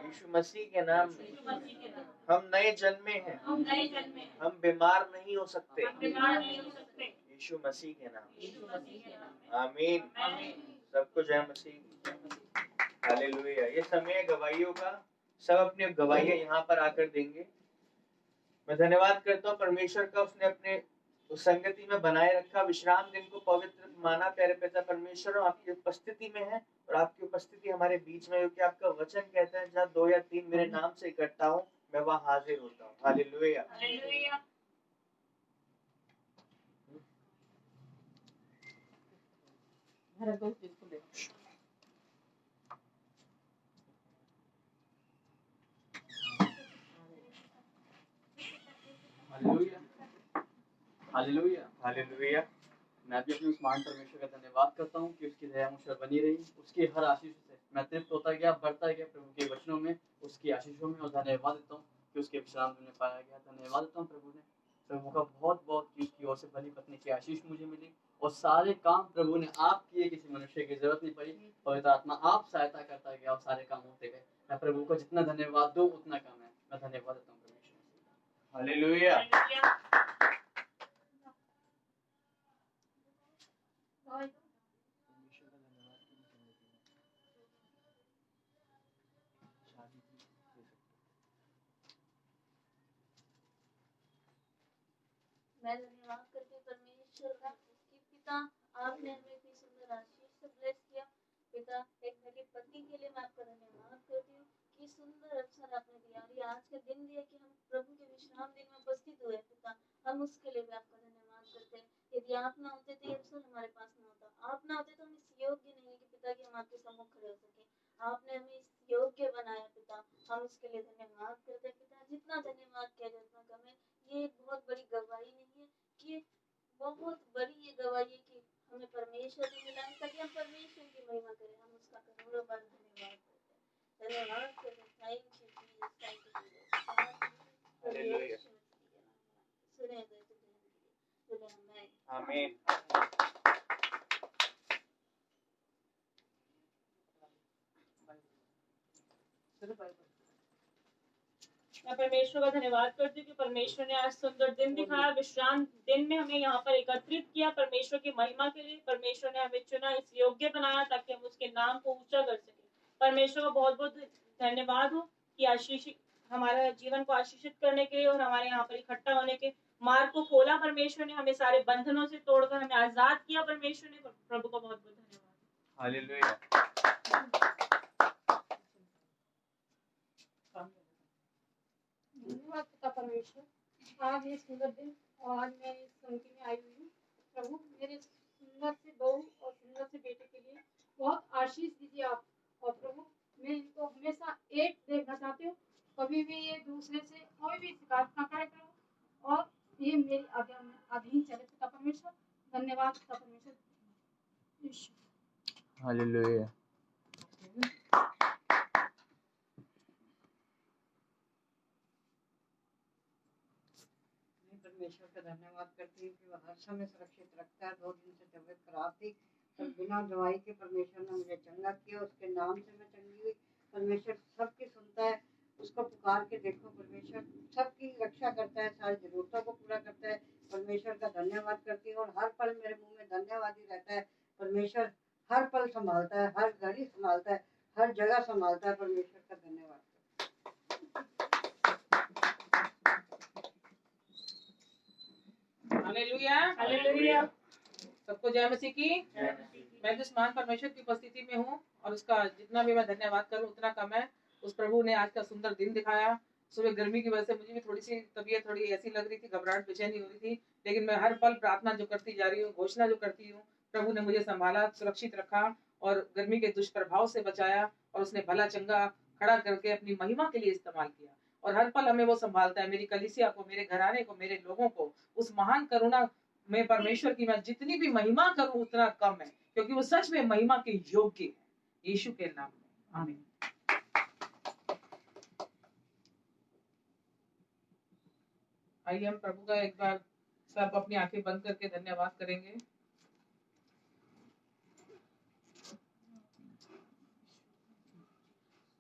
यीशु मसीह के नाम में। हम नए जन्मे हैं। हम बीमार नहीं हो सकते यीशु मसीह के नाम। आमीन। सबको जय मसीह। हालेलुया। ये समय है गवाहियों का, सब अपनी गवाहियां यहाँ पर आकर देंगे। मैं धन्यवाद करता हूँ परमेश्वर का, उसने अपने उस संगति में बनाए रखा, विश्राम दिन को पवित्र माना। प्यारे पिता परमेश्वर, हम आपकी उपस्थिति में है और आपकी उपस्थिति हमारे बीच में, क्योंकि आपका वचन कहता है जहाँ 2 या 3 मेरे नाम से इकट्ठा हूँ मैं वहाँ हाजिर होता हूँ। हालेलुया। हालेलुया। हर दोस्त जिसको ले हालेलुया हालेलुया। हालेलुया। मैं भी अपने उस महान परमेश्वर का धन्यवाद करता हूँ कि उसकी दया मुझ पर बनी रही, उसकी हर आशीष से मैं तृप्त होता गया, बढ़ता गया प्रभु के वचनों में, उसकी आशीषों में। और धन्यवाद देता हूँ कि उसके विश्राम दिन में पाया गया। धन्यवाद देता हूँ प्रभु का बहुत बहुत कि उसकी ओर से भली पत्नी की आशीष मुझे मिली, और सारे काम प्रभु ने आप किए, किसी मनुष्य की जरूरत नहीं पड़ी। पवित्र आत्मा आप सहायता करता गया और सारे काम होते गए। मैं प्रभु को जितना धन्यवाद दूँ उतना कम है। मैं धन्यवाद देता हूँ परमेश्वर। हालेलुया। मैं धन्यवाद करती हूँ परमेश्वर का कि पिता आपने हमें इतनी सुंदर आशीष से ब्लेस किया। पिता एक मेरे पति के लिए मैं आपका धन्यवाद करती हूँ कि सुंदर अवसर आपने दिया, और ये आज का दिन दिया कि हम प्रभु के विश्राम दिन में उपस्थित हुए। पिता हम उसके लिए भी आपका धन्यवाद करते हैं। यदि आप ना होते तो ये अवसर हमारे पास ना होता, आप ना होते तो हम इस योग्य नहीं है कि पिता कि हम आपके सम्मुख खड़े हो सके। आपने हमें इस योग्य बनाया पिता, हम उसके लिए धन्यवाद करते हैं। पिता जितना धन्यवाद किया जाए उतना कम है। ये एक बहुत बड़ी गवाही नहीं है कि बहुत बड़ी ये गवाही है कि हमें परमेश्वर ने मिला है, ताकि हम परमेश्वर की महिमा करें। हम उसका करोड़ों बार धन्यवाद करते हैं, धन्यवाद करते हैं। Thank you Jesus, thank you Jesus. Hallelujah. सुने गए तो मैं आमीन। मैं परमेश्वर का धन्यवाद करती हूँ कि परमेश्वर ने आज सुंदर दिन दिखाया, विश्राम दिन में हमें यहाँ पर एकत्रित किया परमेश्वर की महिमा के लिए। परमेश्वर ने हमें चुना, इस योग्य बनाया ताकि हम उसके नाम को ऊंचा कर सके। परमेश्वर का बहुत बहुत धन्यवाद हो कि आशीष हमारा जीवन को आशीषित करने के लिए और हमारे यहाँ पर इकट्ठा होने के मार्ग को खोला। परमेश्वर ने हमें सारे बंधनों से तोड़कर हमें आजाद किया। परमेश्वर ने, प्रभु का बहुत बहुत धन्यवाद। हालेलुया। धन्यवाद पिता परमेश्वर, आज ये सुंदर दिन और आज मैं इस संगति में आई हुई हूँ। प्रभु मेरे सुंदर से बहू और सुंदर से बेटे के लिए बहुत आशीष दीजिए आप। और प्रभु मैं इनको हमेशा एक देखना चाहती हूँ, कभी भी ये दूसरे से कोई भी शिकायत ना करे प्रभु, और ये मेरी आज्ञा में अधीन चले पिता परमेश्वर। धन्यवाद पिता परमेश्वर। हालेलुया। परमेश्वर का धन्यवाद करती हूँ कि वह हर समय सुरक्षित रखता है। 2 दिन से तबीयत खराब थी, पर बिना दवाई के परमेश्वर ने मुझे चंगा किया। उसके नाम से मैं चंगी हुई। परमेश्वर सबकी सुनता है, उसको पुकार के देखो। परमेश्वर सबकी रक्षा करता है, सारी जरूरतों को पूरा करता है। परमेश्वर का धन्यवाद करती हूँ, और हर पल मेरे मुंह में धन्यवाद ही रहता है। परमेश्वर हर पल संभालता है, हर घड़ी संभालता है, हर जगह संभालता है। परमेश्वर का धन्यवाद। Hallelujah hallelujah. सबको जय मसीह की। मैं जिस महान परमेश्वर की उपस्थिति में हूँ और उसका जितना भी मैं धन्यवाद करूँ उतना कम है। उस प्रभु ने आज का सुंदर दिन दिखाया। सुबह गर्मी की वजह से मुझे भी थोड़ी सी तबीयत थोड़ी ऐसी लग रही थी, घबराहट बेचैनी हो रही थी, लेकिन मैं हर पल प्रार्थना जो करती जा रही हूँ, घोषणा जो करती हूँ, प्रभु ने मुझे संभाला, सुरक्षित रखा और गर्मी के दुष्प्रभाव से बचाया, और उसने भला चंगा खड़ा करके अपनी महिमा के लिए इस्तेमाल किया। और हर पल हमें वो संभालता है। मेरी कलीसिया को, मेरे घराने को, मेरे लोगों को उस महान करुणा में परमेश्वर की मैं जितनी भी महिमा करूं उतना कम है, क्योंकि वो सच में महिमा के योग्य है। यीशु के नाम में आमीन। आइए हम प्रभु का एक बार सब अपनी आंखें बंद करके धन्यवाद करेंगे।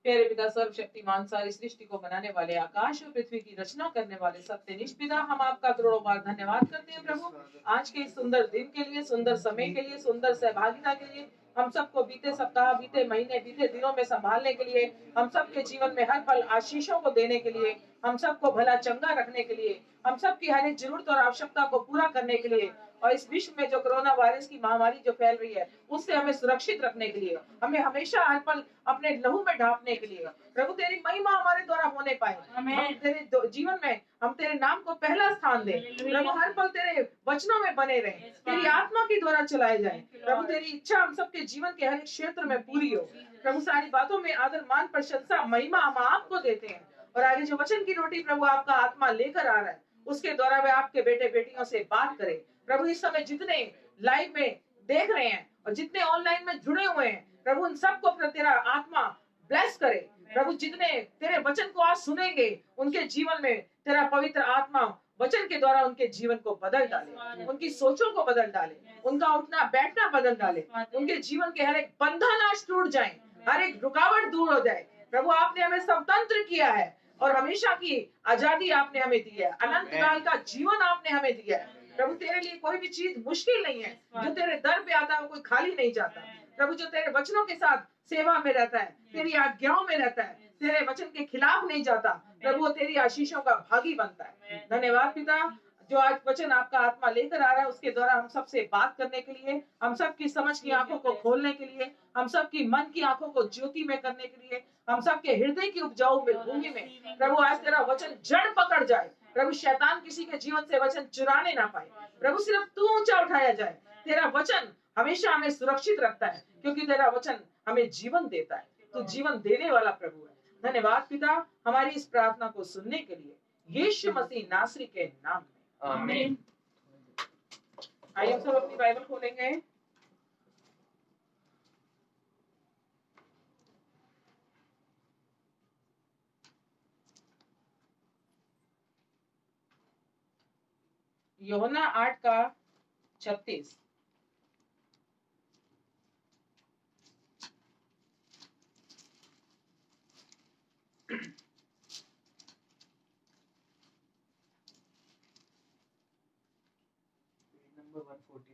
प्यारे पिता सर्वशक्तिमान, सारी सृष्टि को बनाने वाले, आकाश और पृथ्वी की रचना करने वाले सत्यनिष्ठ पिता, हम आपका करोड़ों बार धन्यवाद करते हैं प्रभु, आज के इस सुंदर दिन के लिए, सुंदर समय के लिए, सुंदर सहभागिता के लिए। हम सबको बीते सप्ताह, बीते महीने, बीते दिनों में संभालने के लिए, हम सबके जीवन में हर पल आशीषों को देने के लिए, हम सबको भला चंगा रखने के लिए, हम सबकी हर एक जरूरत और आवश्यकता को पूरा करने के लिए, और इस विश्व में जो कोरोना वायरस की महामारी जो फैल रही है उससे हमें सुरक्षित रखने के लिए, हमें हमेशा हर पल अपने लहू में ढांपने के लिए, प्रभु तेरी महिमा हमारे द्वारा होने पाए। हम तेरे जीवन में हम तेरे नाम को पहला स्थान दें। प्रभु हर पल तेरे वचनों में बने रहें, तेरी आत्मा के द्वारा चलाए जाएं। प्रभु तेरी इच्छा हम सबके जीवन के हर एक क्षेत्र में पूरी हो। प्रभु सारी बातों में आदर, मान, प्रशंसा, महिमा हम आपको देते हैं। और आगे जो वचन की रोटी प्रभु आपका आत्मा लेकर आ रहा है उसके द्वारा वे आपके बेटे बेटियों से बात करें। प्रभु इस समय जितने लाइव में देख रहे हैं और जितने ऑनलाइन में जुड़े हुए हैं प्रभु उन सबको तेरा आत्मा ब्लेस करे। प्रभु जितने तेरे वचन को आज सुनेंगे उनके जीवन में तेरा पवित्र आत्मा वचन के द्वारा उनके जीवन को बदल डाले, उनकी सोचों को बदल डाले, उनका उठना बैठना बदल डाले, उनके जीवन के हर एक बंधन आज टूट जाए, हर एक रुकावट दूर हो जाए। प्रभु आपने हमें स्वतंत्र किया है और हमेशा की आजादी आपने हमें दी है, अनंत काल का जीवन आपने हमें दिया है। प्रभु तेरे लिए कोई भी चीज मुश्किल नहीं है, जो तेरे दर पे आता है वो कोई खाली नहीं जाता। प्रभु जो तेरे वचनों के साथ सेवा में रहता है, तेरी आज्ञाओं में रहता है, तेरे वचन के खिलाफ नहीं जाता, प्रभु तेरी आशीषों का भागी बनता है। धन्यवाद पिता, जो आज वचन आपका आत्मा लेकर आ रहा है उसके द्वारा हम सबसे बात करने के लिए, हम सबकी समझ की आंखों को खोलने के लिए, हम सबकी मन की आंखों को ज्योति में करने के लिए, हम सबके हृदय की उपजाऊ भूमि में प्रभु आज तेरा वचन जड़ पकड़ जाए। प्रभु शैतान किसी के जीवन से वचन चुराने ना पाए। प्रभु सिर्फ तू ऊंचा उठाया जाए। तेरा वचन हमेशा हमें सुरक्षित रखता है क्योंकि तेरा वचन हमें जीवन देता है। तू जीवन देने वाला प्रभु है। धन्यवाद पिता हमारी इस प्रार्थना को सुनने के लिए, यीशु मसीह नासरी के नाम में, आमीन। आइए हम सब अपनी बाइबल खोलेंगे। यूहन्ना 8:36। नंबर 143।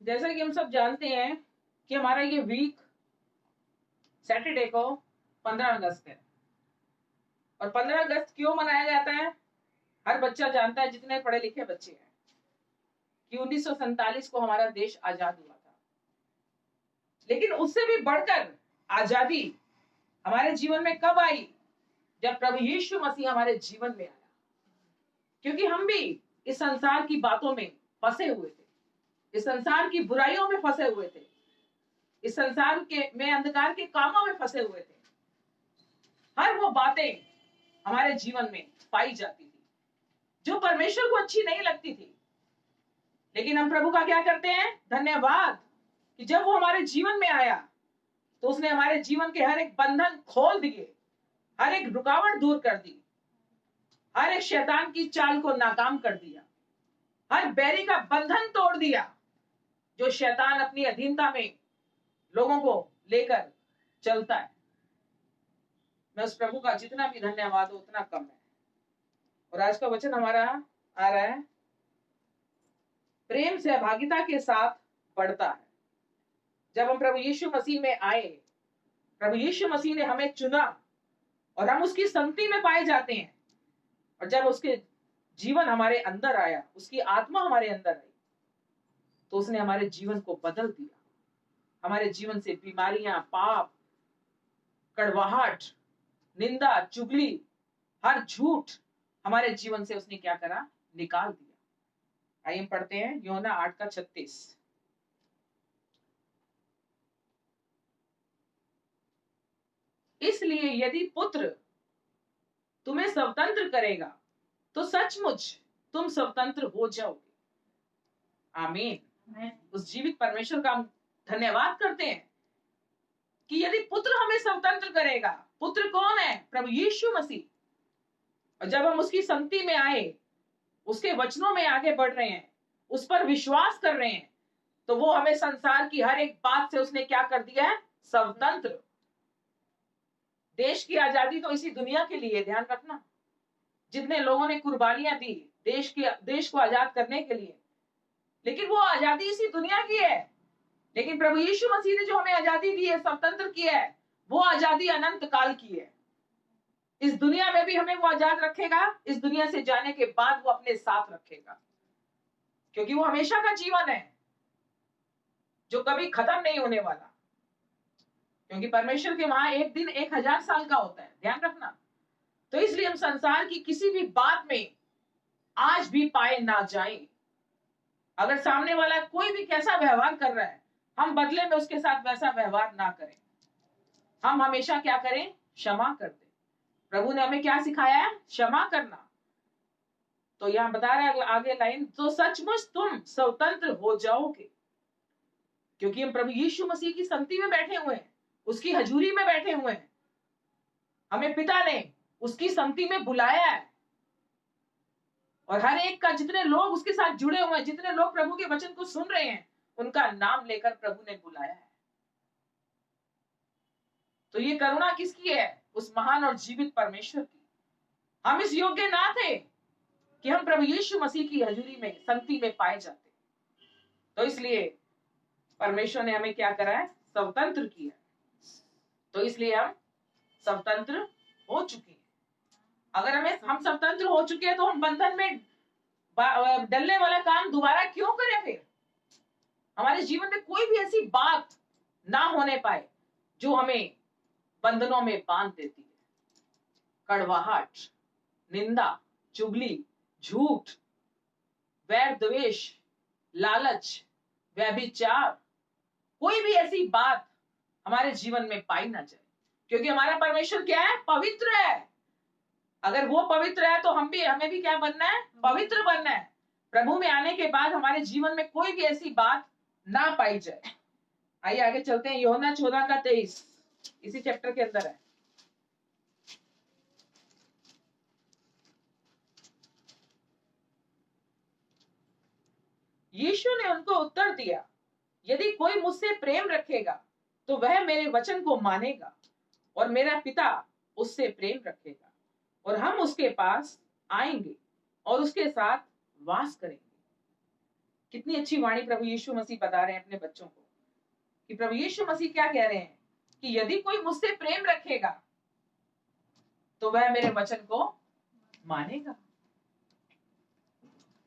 जैसा कि हम सब जानते हैं कि हमारा ये वीक सैटरडे को 15 अगस्त है। और 15 अगस्त क्यों मनाया जाता है? हर बच्चा जानता है, जितने पढ़े लिखे बच्चे हैं, कि 1947 को हमारा देश आजाद हुआ था। लेकिन उससे भी बढ़कर आजादी हमारे जीवन में कब आई? जब प्रभु यीशु मसीह हमारे जीवन में आया। क्योंकि हम भी इस संसार की बातों में फंसे हुए थे, इस संसार की बुराइयों में फंसे हुए थे, इस संसार के में अंधकार के कामों में फंसे हुए थे। हर वो बातें हमारे जीवन में पाई जाती थी जो परमेश्वर को अच्छी नहीं लगती थी। लेकिन हम प्रभु का क्या करते हैं? धन्यवाद कि जब वो हमारे जीवन में आया तो उसने हमारे जीवन के हर एक बंधन खोल दिए, हर एक रुकावट दूर कर दी, हर एक शैतान की चाल को नाकाम कर दिया, हर बैरी का बंधन तोड़ दिया जो शैतान अपनी अधीनता में लोगों को लेकर चलता है। मैं उस प्रभु का जितना भी धन्यवाद हो उतना कम है। और आज का वचन हमारा आ रहा है, प्रेम सहभागिता के साथ बढ़ता है। जब हम प्रभु यीशु मसीह में आए, प्रभु यीशु मसीह ने हमें चुना और हम उसकी संगति में पाए जाते हैं। और जब उसके जीवन हमारे अंदर आया, उसकी आत्मा हमारे अंदर आई, तो उसने हमारे जीवन को बदल दिया। हमारे जीवन से बीमारियां, पाप, कड़वाहट, निंदा, चुगली, हर झूठ हमारे जीवन से उसने क्या करा? निकाल दिया। आइए हम पढ़ते हैं यूहन्ना 8:36। इसलिए यदि पुत्र तुम्हें स्वतंत्र करेगा तो सचमुच तुम स्वतंत्र हो जाओगे। आमीन। उस जीवित परमेश्वर का हम धन्यवाद करते हैं कि यदि पुत्र हमें स्वतंत्र करेगा। पुत्र कौन है? प्रभु यीशु मसीह। और जब हम उसकी संगति में आए, उसके वचनों में आगे बढ़ रहे हैं, उस पर विश्वास कर रहे हैं, तो वो हमें संसार की हर एक बात से उसने क्या कर दिया है? स्वतंत्र। देश की आजादी तो इसी दुनिया के लिए, ध्यान रखना। जितने लोगों ने कुर्बानियां दी देश को आजाद करने के लिए, लेकिन वो आजादी इसी दुनिया की है। लेकिन प्रभु यीशु मसीह ने जो हमें आजादी दी है, स्वतंत्र किया है, वो आजादी अनंत काल की है। इस दुनिया में भी हमें वो आजाद रखेगा, इस दुनिया से जाने के बाद वो अपने साथ रखेगा, क्योंकि वो हमेशा का जीवन है जो कभी खत्म नहीं होने वाला। क्योंकि परमेश्वर के वहां एक दिन 1000 साल का होता है, ध्यान रखना। तो इसलिए हम संसार की किसी भी बात में आज भी पाए ना जाएं। अगर सामने वाला कोई भी कैसा व्यवहार कर रहा है, हम बदले में उसके साथ वैसा व्यवहार ना करें। हम हमेशा क्या करें? क्षमा कर दें। प्रभु ने हमें क्या सिखाया है? क्षमा करना। तो यहां बता रहा है आगे लाइन, तो सचमुच तुम स्वतंत्र हो जाओगे, क्योंकि हम प्रभु यीशु मसीह की संगति में बैठे हुए हैं, उसकी हजूरी में बैठे हुए हैं। हमें पिता ने उसकी संगति में बुलाया है, और हर एक का, जितने लोग उसके साथ जुड़े हुए हैं, जितने लोग प्रभु के वचन को सुन रहे हैं, उनका नाम लेकर प्रभु ने बुलाया है। तो ये करुणा किसकी है? उस महान और जीवित परमेश्वर की। हम इस योग्य ना थे कि हम प्रभु यीशु मसीह की हजूरी में, संगति में पाए जाते। तो इसलिए परमेश्वर ने हमें क्या करा है? स्वतंत्र किया। तो इसलिए हम स्वतंत्र हो चुके हैं। अगर हम स्वतंत्र हो चुके हैं, तो हम बंधन में डलने वाला काम दोबारा क्यों करें? फिर हमारे जीवन में कोई भी ऐसी बात ना होने पाए जो हमें बंधनों में बांध देती है। कड़वाहट, निंदा, चुगली, झूठ, वैर द्वेष, लालच, व्यभिचार, कोई भी ऐसी बात हमारे जीवन में पाई ना जाए, क्योंकि हमारा परमेश्वर क्या है? पवित्र है। अगर वो पवित्र है तो हमें भी क्या बनना है? पवित्र बनना है। प्रभु में आने के बाद हमारे जीवन में कोई भी ऐसी बात ना पाई जाए। आइए आगे चलते हैं। यूहन्ना 14:23 इसी चैप्टर के अंदर है। यीशु ने उनको उत्तर दिया, यदि कोई मुझसे प्रेम रखेगा तो वह मेरे वचन को मानेगा, और मेरा पिता उससे प्रेम रखेगा, और हम उसके पास आएंगे और उसके साथ वास करेंगे। कितनी अच्छी वाणी प्रभु यीशु मसीह बता रहे हैं अपने बच्चों को, कि प्रभु यीशु मसीह क्या कह रहे हैं कि यदि कोई मुझसे प्रेम रखेगा तो वह मेरे वचन को मानेगा।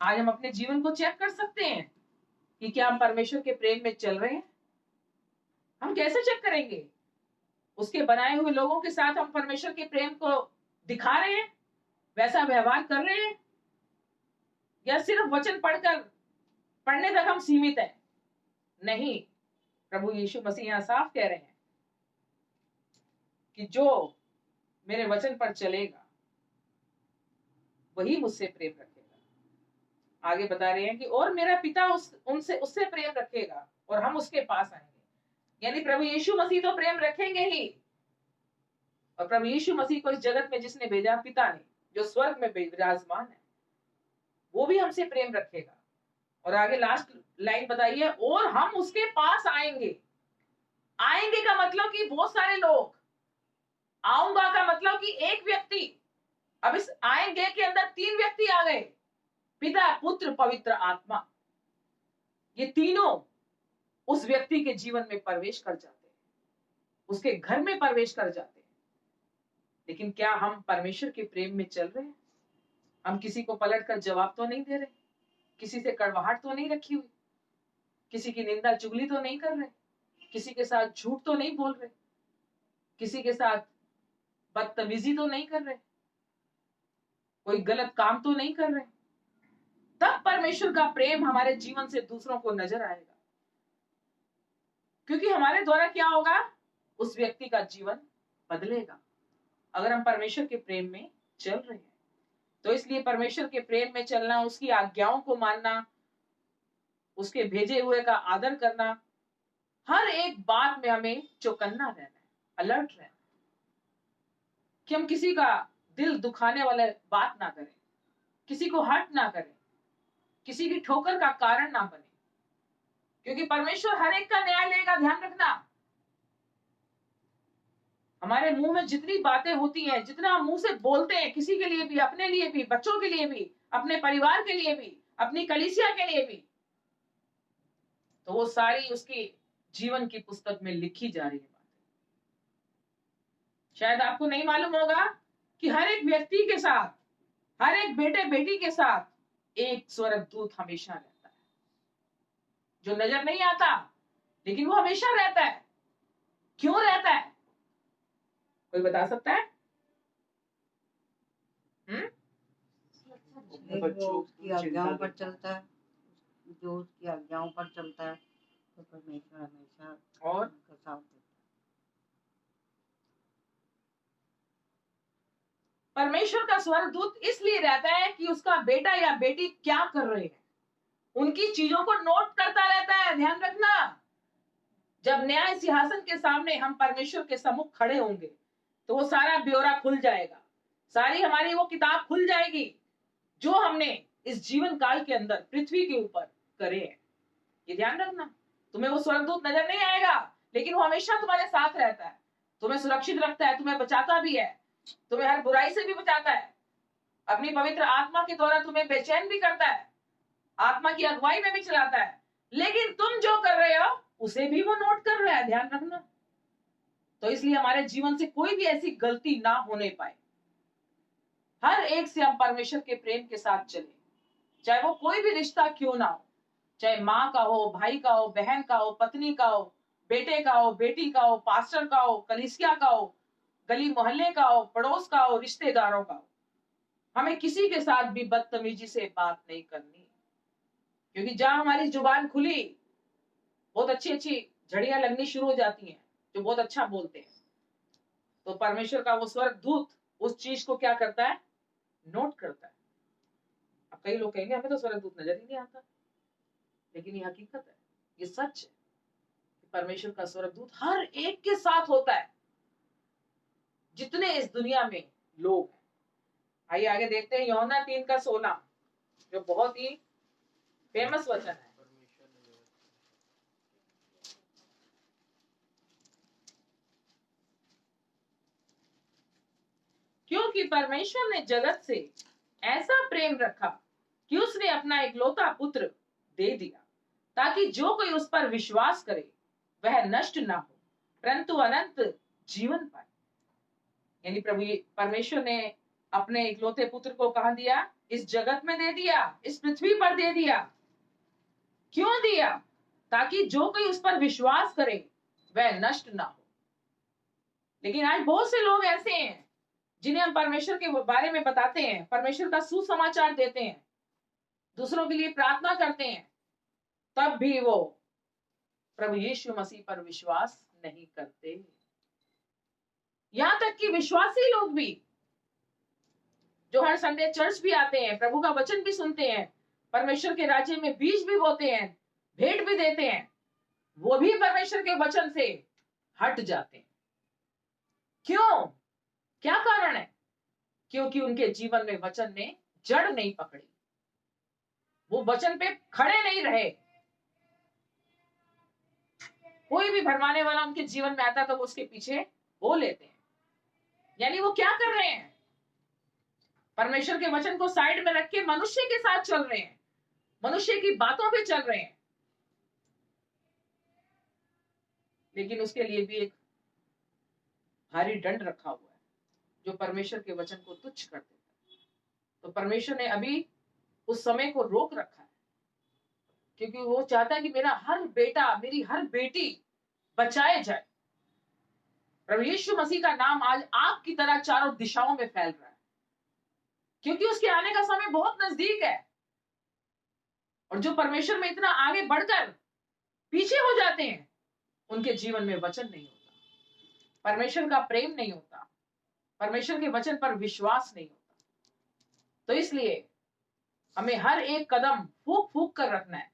आज हम अपने जीवन को चेक कर सकते हैं कि क्या हम परमेश्वर के प्रेम में चल रहे हैं। हम कैसे चेक करेंगे? उसके बनाए हुए लोगों के साथ हम परमेश्वर के प्रेम को दिखा रहे हैं, वैसा व्यवहार कर रहे हैं, या सिर्फ वचन पढ़ने तक हम सीमित हैं? नहीं, प्रभु यीशु मसीह यहां साफ कह रहे हैं कि जो मेरे वचन पर चलेगा वही मुझसे प्रेम रखेगा। आगे बता रहे हैं कि और मेरा पिता उससे प्रेम रखेगा और हम उसके पास आएंगे। यानी प्रभु यीशु मसीह तो प्रेम रखेंगे ही, और प्रभु यीशु मसीह को इस जगत में जिसने भेजा, पिता ने, जो स्वर्ग में विराजमान है, वो भी हमसे प्रेम रखेगा। और आगे लास्ट लाइन बताइए, और हम उसके पास आएंगे। आएंगे का मतलब कि बहुत सारे लोग, आऊंगा का मतलब कि एक व्यक्ति। अब इस आएंगे के अंदर 3 व्यक्ति आ गए, पिता, पुत्र, पवित्र आत्मा। ये तीनों उस व्यक्ति के जीवन में प्रवेश कर जाते हैं, उसके घर में प्रवेश कर जाते हैं। लेकिन क्या हम परमेश्वर के प्रेम में चल रहे हैं? हम किसी को पलट कर जवाब तो नहीं दे रहे, किसी से कड़वाहट तो नहीं रखी हुई, किसी की निंदा चुगली तो नहीं कर रहे, किसी के साथ झूठ तो नहीं बोल रहे, किसी के साथ बदतमीजी तो नहीं कर रहे, कोई गलत काम तो नहीं कर रहे। तब परमेश्वर का प्रेम हमारे जीवन से दूसरों को नजर आएगा, क्योंकि हमारे द्वारा क्या होगा? उस व्यक्ति का जीवन बदलेगा, अगर हम परमेश्वर के प्रेम में चल रहे हैं। तो इसलिए परमेश्वर के प्रेम में चलना, उसकी आज्ञाओं को मानना, उसके भेजे हुए का आदर करना, हर एक बात में हमें चौकन्ना रहना है, अलर्ट रहना, कि हम किसी का दिल दुखाने वाले बात ना करें, किसी को हर्ट ना करें, किसी की ठोकर का कारण ना बने, क्योंकि परमेश्वर हर एक का न्याय लेगा। ध्यान रखना, हमारे मुंह में जितनी बातें होती हैं, जितना हम मुंह से बोलते हैं, किसी के लिए भी, अपने लिए भी, बच्चों के लिए भी, अपने परिवार के लिए भी, अपनी कलीसिया के लिए भी, तो वो सारी उसकी जीवन की पुस्तक में लिखी जा रही है बातें। शायद आपको नहीं मालूम होगा कि हर एक व्यक्ति के साथ, हर एक बेटे बेटी के साथ एक स्वर्गदूत हमेशा रहता है, जो नजर नहीं आता, लेकिन वो हमेशा रहता है। क्यों रहता है? कोई बता सकता है? वो उसकी आज्ञाओं पर चलता है, जो उसकी आज्ञाओं पर चलता है, तो परमेश्वर हमेशा और उनका साथ देता है। परमेश्वर का स्वर्गदूत इसलिए रहता है कि उसका बेटा या बेटी क्या कर रहे हैं, उनकी चीजों को नोट करता रहता है। ध्यान रखना, जब न्याय सिंहासन के सामने हम परमेश्वर के सम्मुख खड़े होंगे तो वो सारा ब्यौरा खुल जाएगा, सारी हमारी वो किताब खुल जाएगी जो हमने इस जीवन काल के अंदर पृथ्वी के ऊपर करे हैं। ये ध्यान रखना, तुम्हें वो स्वर्गदूत नजर नहीं आएगा, लेकिन वो हमेशा तुम्हारे साथ रहता है, तुम्हें सुरक्षित रखता है, तुम्हें बचाता भी है, तुम्हें हर बुराई से भी बचाता है, अपनी पवित्र आत्मा के द्वारा तुम्हें बेचैन भी करता है, आत्मा की अगुवाई में भी चलाता है, लेकिन तुम जो कर रहे हो उसे भी वो नोट कर रहा है। ध्यान रखना, तो इसलिए हमारे जीवन से कोई भी ऐसी गलती ना होने पाए। हर एक से हम परमेश्वर के प्रेम के साथ चले, चाहे वो कोई भी रिश्ता क्यों ना हो, चाहे माँ का हो, भाई का हो, बहन का हो, पत्नी का हो, बेटे का हो, बेटी का हो, पास्टर का हो, कलीसिया का हो, गली मोहल्ले का हो, पड़ोस का हो, रिश्तेदारों का हो। हमें किसी के साथ भी बदतमीजी से बात नहीं करनी, क्योंकि जहां हमारी जुबान खुली बहुत अच्छी अच्छी झड़ियां लगनी शुरू हो जाती हैं, जो बहुत अच्छा बोलते हैं। तो परमेश्वर का वो स्वर्गदूत उस चीज को क्या करता है? नोट करता है। अब कई लोग कहेंगे हमें तो स्वर्गदूत नजर ही नहीं आता, लेकिन ये हकीकत है, ये सच है कि परमेश्वर का स्वर्गदूत हर एक के साथ होता है, जितने इस दुनिया में लोग हैं। आइए आगे देखते हैं यूहन्ना 3:16, जो बहुत ही फेमस वचन है। क्योंकि परमेश्वर ने जगत से ऐसा प्रेम रखा कि उसने अपना इकलौता पुत्र दे दिया, ताकि जो कोई उस पर विश्वास करे वह नष्ट ना हो, परंतु अनंत जीवन पाए। यानी प्रभु परमेश्वर ने अपने इकलौते पुत्र को कहां दिया? इस जगत में दे दिया, इस पृथ्वी पर दे दिया। क्यों दिया? ताकि जो कोई उस पर विश्वास करे वह नष्ट ना हो। लेकिन आज बहुत से लोग ऐसे हैं जिन्हें हम परमेश्वर के बारे में बताते हैं, परमेश्वर का सुसमाचार देते हैं, दूसरों के लिए प्रार्थना करते हैं, तब भी वो प्रभु यीशु मसीह पर विश्वास नहीं करते। यहां तक कि विश्वासी लोग भी, जो हर संडे चर्च भी आते हैं, प्रभु का वचन भी सुनते हैं, परमेश्वर के राज्य में बीज भी बोते हैं, भेंट भी देते हैं, वो भी परमेश्वर के वचन से हट जाते हैं। क्यों? क्या कारण है? क्योंकि उनके जीवन में वचन ने जड़ नहीं पकड़ी, वो वचन पे खड़े नहीं रहे। कोई भी भरमाने वाला उनके जीवन में आता तो वो उसके पीछे हो लेते हैं। यानी वो क्या कर रहे हैं? परमेश्वर के वचन को साइड में रख के मनुष्य के साथ चल रहे हैं, मनुष्य की बातों पे चल रहे हैं। लेकिन उसके लिए भी एक भारी दंड रखा हुआ है, जो परमेश्वर के वचन को तुच्छ कर देता है। तो परमेश्वर ने अभी उस समय को रोक रखा है, क्योंकि वो चाहता है कि मेरा हर बेटा, मेरी हर बेटी बचाए जाए। प्रभु यीशु मसीह का नाम आज आग की तरह चारों दिशाओं में फैल रहा है, क्योंकि उसके आने का समय बहुत नजदीक है। और जो परमेश्वर में इतना आगे बढ़कर पीछे हो जाते हैं, उनके जीवन में वचन नहीं होता, परमेश्वर का प्रेम नहीं होता, परमेश्वर के वचन पर विश्वास नहीं होता। तो इसलिए हमें हर एक कदम फूक फूक कर रखना है,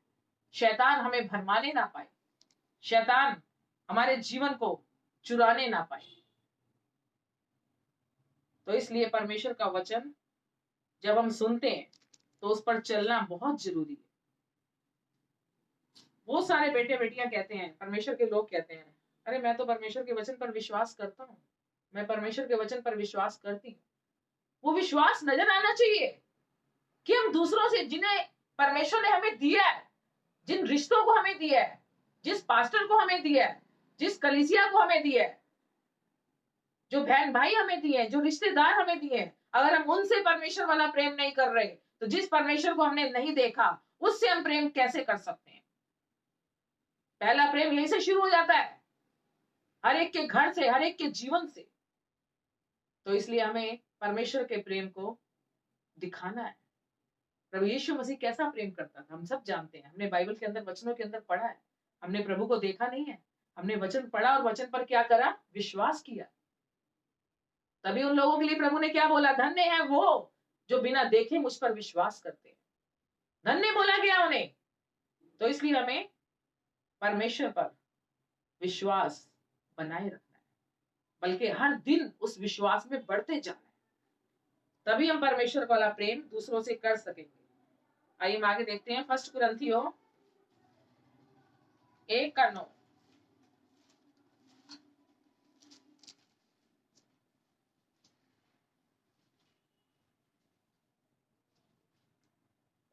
शैतान हमें भरमाने ना पाए, शैतान हमारे जीवन को चुराने ना पाए। तो इसलिए परमेश्वर का वचन जब हम सुनते हैं तो उस पर चलना बहुत जरूरी है। वो सारे बेटे बेटियां कहते हैं, परमेश्वर के लोग कहते हैं, अरे मैं तो परमेश्वर के वचन पर विश्वास करता हूँ, मैं परमेश्वर के वचन पर विश्वास करती हूँ। वो विश्वास नजर आना चाहिए कि हम दूसरों से, जिन्हें परमेश्वर ने हमें दिया है, जिन रिश्तों को हमें दिया है, जिस पास्टर को हमें दिया है, जिस कलीसिया को हमें दिया है, जो बहन भाई हमें दिए हैं, जो रिश्तेदार हमें दिए हैं, अगर हम उनसे परमेश्वर वाला प्रेम नहीं कर रहे, तो जिस परमेश्वर को हमने नहीं देखा उससे हम प्रेम कैसे कर सकते हैं? पहला प्रेम यहीं से शुरू हो जाता है, हर एक के घर से, हर एक के जीवन से। तो इसलिए हमें परमेश्वर के प्रेम को दिखाना है। प्रभु यीशु मसीह कैसा प्रेम करता था हम सब जानते हैं, हमने बाइबल के अंदर, वचनों के अंदर पढ़ा है। हमने प्रभु को देखा नहीं है, हमने वचन पढ़ा और वचन पर क्या करा? विश्वास किया। तभी उन लोगों के लिए प्रभु ने क्या बोला? धन्य है वो जो बिना देखे मुझ पर विश्वास करते हैं। धन्य बोला गया उन्हें। तो इसलिए हमें परमेश्वर पर विश्वास बनाए रखना है, बल्कि हर दिन उस विश्वास में बढ़ते जाना है। तभी हम परमेश्वर वाला प्रेम दूसरों से कर सकेंगे। आइए हम आगे देखते हैं 1 कुरिन्थियों 1:9।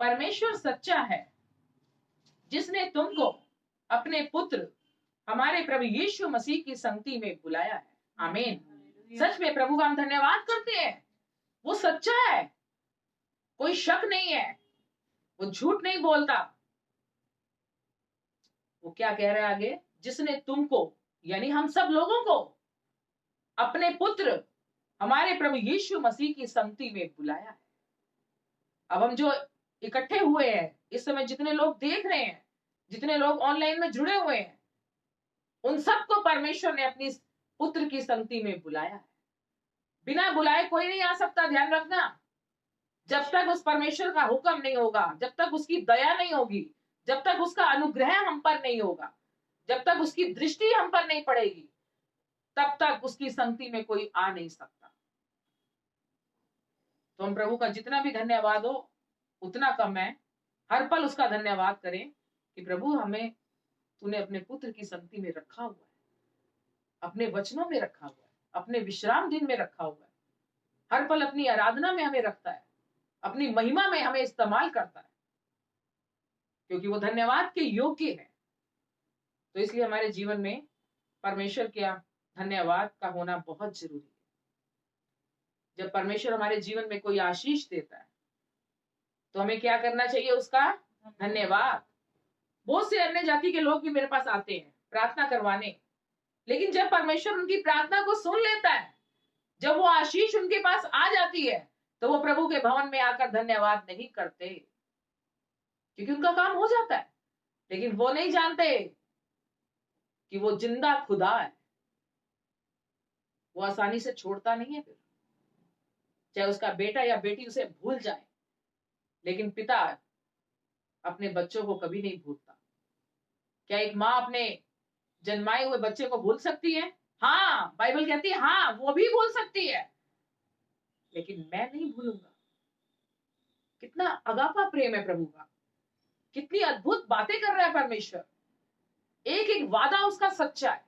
परमेश्वर सच्चा है, जिसने तुमको अपने पुत्र हमारे प्रभु यीशु मसीह की संगति में बुलाया है। आमीन। सच में प्रभु का हम धन्यवाद करते हैं। वो सच्चा है, कोई शक नहीं है, वो झूठ नहीं बोलता। वो क्या कह रहा है आगे? जिसने तुमको, यानी हम सब लोगों को, अपने पुत्र हमारे प्रभु यीशु मसीह की संगति में बुलाया है। अब हम जो इकट्ठे हुए हैं इस समय, जितने लोग देख रहे हैं, जितने लोग ऑनलाइन में जुड़े हुए हैं, उन सबको परमेश्वर ने अपनी पुत्र की संगति में बुलाया है। बिना बुलाए कोई नहीं आ सकता, ध्यान रखना। जब तक उस परमेश्वर का हुक्म नहीं होगा, जब तक उसकी दया नहीं होगी, जब तक उसका अनुग्रह हम पर नहीं होगा, जब तक उसकी दृष्टि हम पर नहीं पड़ेगी, तब तक उसकी संगति में कोई आ नहीं सकता। तो हम प्रभु का जितना भी धन्यवाद हो उतना कम है। हर पल उसका धन्यवाद करें कि प्रभु हमें तूने अपने पुत्र की संगति में रखा हुआ है, अपने वचनों में रखा हुआ है, अपने विश्राम दिन में रखा हुआ है, हर पल अपनी आराधना में हमें रखता है, अपनी महिमा में हमें इस्तेमाल करता है, क्योंकि वो धन्यवाद के योग्य है। तो इसलिए हमारे जीवन में परमेश्वर का धन्यवाद का होना बहुत जरूरी है। जब परमेश्वर हमारे जीवन में कोई आशीष देता है तो हमें क्या करना चाहिए? उसका धन्यवाद। बहुत से अन्य जाति के लोग भी मेरे पास आते हैं प्रार्थना करवाने, लेकिन जब परमेश्वर उनकी प्रार्थना को सुन लेता है, जब वो आशीष उनके पास आ जाती है, तो वो प्रभु के भवन में आकर धन्यवाद नहीं करते, क्योंकि उनका काम हो जाता है। लेकिन वो नहीं जानते कि वो जिंदा खुदा है, वो आसानी से छोड़ता नहीं है। फिर चाहे उसका बेटा या बेटी उसे भूल जाए, लेकिन पिता अपने बच्चों को कभी नहीं भूलता। क्या एक माँ अपने जन्माए हुए बच्चे को भूल सकती है? हाँ, बाइबल कहती है हाँ, वो भी भूल सकती है, लेकिन मैं नहीं भूलूंगा। कितना अगापा प्रेम है प्रभु का, कितनी अद्भुत बातें कर रहा है परमेश्वर। एक एक वादा उसका सच्चा है,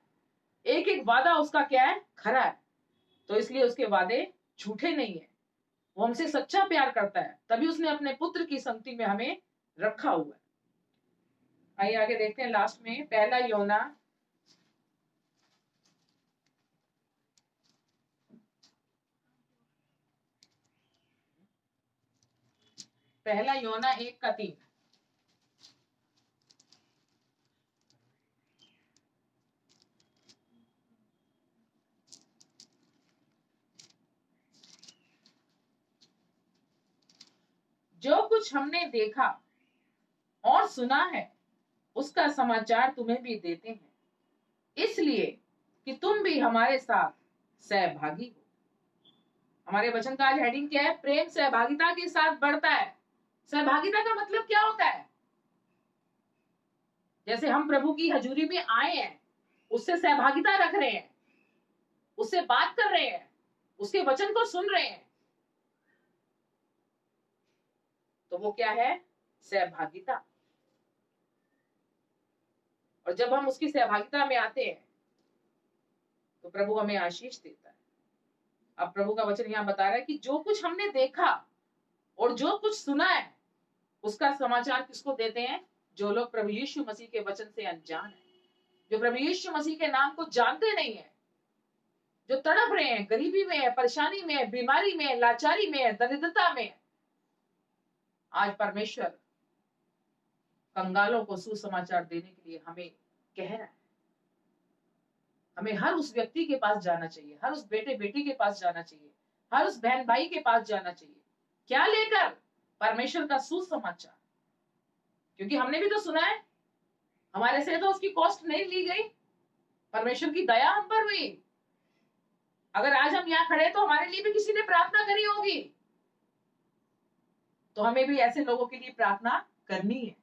एक एक वादा उसका क्या है? खरा है। तो इसलिए उसके वादे झूठे नहीं है। वो हमसे सच्चा प्यार करता है, तभी उसने अपने पुत्र की संगति में हमें रखा हुआ है। आइए आगे देखते हैं लास्ट में 1 यूहन्ना 1:3। जो कुछ हमने देखा और सुना है उसका समाचार तुम्हें भी देते हैं, इसलिए कि तुम भी हमारे साथ सहभागी हो। हमारे वचन का आज हेडिंग क्या है? प्रेम सहभागिता के साथ बढ़ता है। सहभागिता का मतलब क्या होता है? जैसे हम प्रभु की हजूरी में आए हैं, उससे सहभागिता रख रहे हैं, उससे बात कर रहे हैं, उसके वचन को सुन रहे हैं, तो वो क्या है? सहभागिता। और जब हम उसकी सहभागिता में आते हैं तो प्रभु हमें आशीष देता है। अब प्रभु का वचन यहाँ बता रहा है कि जो कुछ हमने देखा और जो कुछ सुना है उसका समाचार किसको देते हैं? जो लोग प्रभु यीशु मसीह के वचन से अनजान है, जो प्रभु यीशु मसीह के नाम को जानते नहीं है, जो तड़प रहे हैं, गरीबी में है, परेशानी में है, बीमारी में है, लाचारी में है, दरिद्रता में है। आज परमेश्वर कंगालों को सुसमाचार देने के लिए हमें कह रहा है। हमें हर उस व्यक्ति के पास जाना चाहिए, हर उस बेटे बेटी के पास जाना चाहिए, हर उस बहन भाई के पास जाना चाहिए। क्या लेकर? परमेश्वर का सुसमाचार। क्योंकि हमने भी तो सुना है, हमारे से तो उसकी कॉस्ट नहीं ली गई, परमेश्वर की दया हम पर हुई। अगर आज हम यहाँ खड़े तो हमारे लिए भी किसी ने प्रार्थना करी होगी, तो हमें भी ऐसे लोगों के लिए प्रार्थना करनी है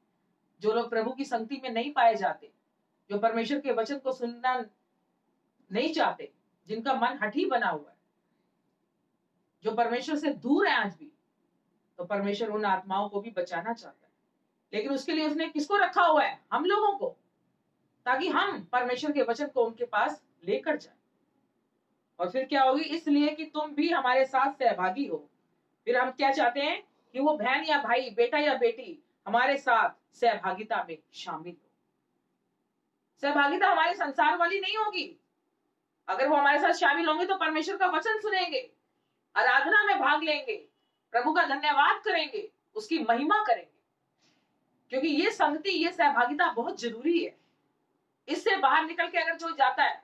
जो लोग प्रभु की संगति में नहीं पाए जाते, जो परमेश्वर के वचन को सुनना नहीं चाहते, जिनका मन हठी बना हुआ है, जो परमेश्वर से दूर है आज भी, तो परमेश्वर उन आत्माओं को भी बचाना चाहता है। लेकिन उसके लिए उसने किसको रखा हुआ है? हम लोगों को, ताकि हम परमेश्वर के वचन को उनके पास लेकर जाए। और फिर क्या होगी? इसलिए कि तुम भी हमारे साथ सहभागी हो। फिर हम क्या चाहते हैं? कि वो बहन या भाई, बेटा या बेटी हमारे साथ सहभागिता में शामिल हो। सहभागिता हमारे संसार वाली नहीं होगी। अगर वो हमारे साथ शामिल होंगे तो परमेश्वर का वचन सुनेंगे, आराधना में भाग लेंगे, प्रभु का धन्यवाद करेंगे, उसकी महिमा करेंगे। क्योंकि ये संगति, ये सहभागिता बहुत जरूरी है। इससे बाहर निकल के अगर जो जाता है,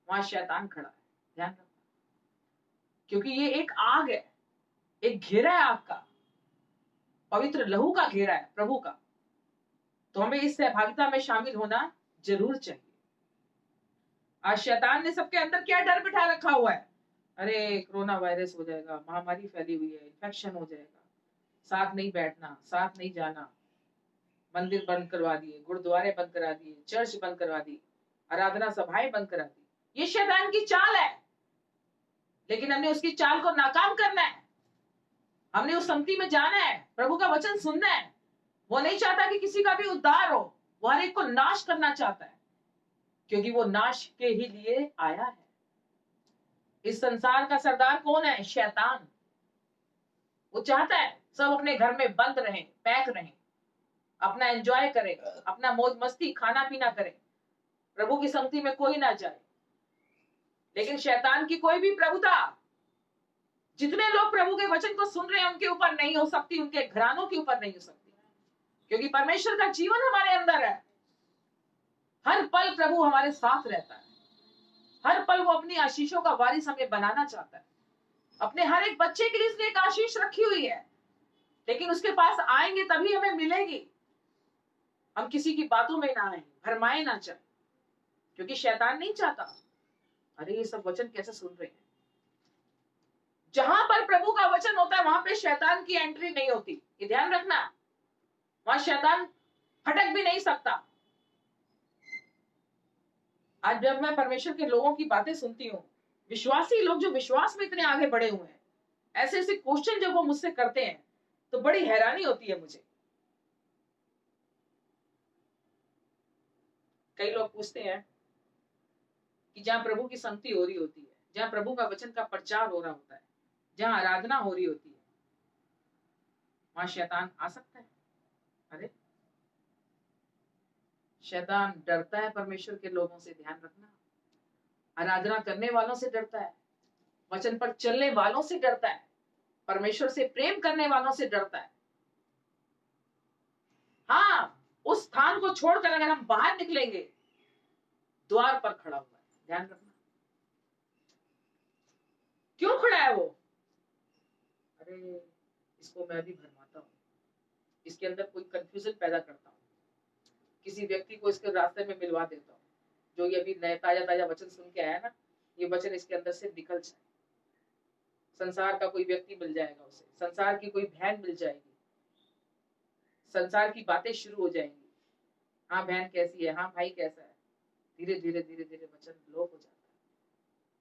वहां शैतान खड़ा है, ध्यान रखना। क्योंकि ये एक आग है, एक घेरा है आग का, पवित्र लहू का घेरा है प्रभु का। तो हमें इस सहभागिता में शामिल होना जरूर चाहिए। आज शैतान ने सबके अंदर क्या डर बिठा रखा हुआ है? अरे कोरोना वायरस हो जाएगा, महामारी फैली हुई है, इन्फेक्शन हो जाएगा, साथ नहीं बैठना, साथ नहीं जाना, मंदिर बंद करवा दिए, गुरुद्वारे बंद करा दिए, चर्च बंद करवा दी, आराधना सभाएं बंद करा दी। ये शैतान की चाल है, लेकिन हमने उसकी चाल को नाकाम करना है। हमने उस संगति में जाना है, प्रभु का वचन सुनना है। वो नहीं चाहता कि किसी का भी उद्धार हो, वो हर एक को नाश करना चाहता है, क्योंकि वो नाश के ही लिए आया है। इस संसार का सरदार कौन है? शैतान। वो चाहता है सब अपने घर में बंद रहें, पैक रहें, अपना एंजॉय करें, अपना मौज मस्ती, खाना पीना करें, प्रभु की संगति में कोई ना जाए। लेकिन शैतान की कोई भी प्रभुता जितने लोग प्रभु के वचन को सुन रहे हैं उनके ऊपर नहीं हो सकती, उनके घरानों के ऊपर नहीं हो सकती, क्योंकि परमेश्वर का जीवन हमारे अंदर है। हर पल प्रभु हमारे साथ रहता है, हर पल वो अपनी आशीषों का वारिस हमें बनाना चाहता है। अपने हर एक बच्चे के लिए उसने एक आशीष रखी हुई है, लेकिन उसके पास आएंगे तभी हमें मिलेगी। हम किसी की बातों में ना आए, भरमाए ना जाए, क्योंकि शैतान नहीं चाहता अरे ये सब वचन कैसे सुन रहे हैं। जहां पर प्रभु का वचन होता है वहां पे शैतान की एंट्री नहीं होती, ये ध्यान रखना। वहां शैतान फटक भी नहीं सकता। आज जब मैं परमेश्वर के लोगों की बातें सुनती हूँ, विश्वासी लोग जो विश्वास में इतने आगे बढ़े हुए हैं, ऐसे ऐसे क्वेश्चन जब वो मुझसे करते हैं तो बड़ी हैरानी होती है मुझे। कई लोग पूछते हैं कि जहां प्रभु की संगति हो रही होती है, जहां प्रभु का वचन का प्रचार हो रहा होता है, जहां आराधना हो रही होती है, वहां शैतान आ सकता है? अरे शैतान डरता है परमेश्वर के लोगों से, ध्यान रखना। आराधना करने वालों से डरता है, वचन पर चलने वालों से डरता है, परमेश्वर से प्रेम करने वालों से डरता है। हाँ, उस स्थान को छोड़कर अगर हम बाहर निकलेंगे, द्वार पर खड़ा हुआ है, ध्यान रखना। क्यों खड़ा है वो? अरे इसको मैं भी भरमाता हूं, इसके अंदर कोई कंफ्यूजन पैदा करता हूं, किसी व्यक्ति को इसके रास्ते में मिलवा देता हूं, जो ये अभी नया ताजा ताजा वचन सुन के आया ना, ये वचन इसके अंदर से निकल जाए। संसार का कोई व्यक्ति मिल जाएगा उसे, संसार की कोई बहन मिल जाएगी, संसार की बातें शुरू हो जाएंगी। हाँ बहन कैसी है, हाँ भाई कैसा है, धीरे धीरे धीरे धीरे वचन लोप हो जाता है।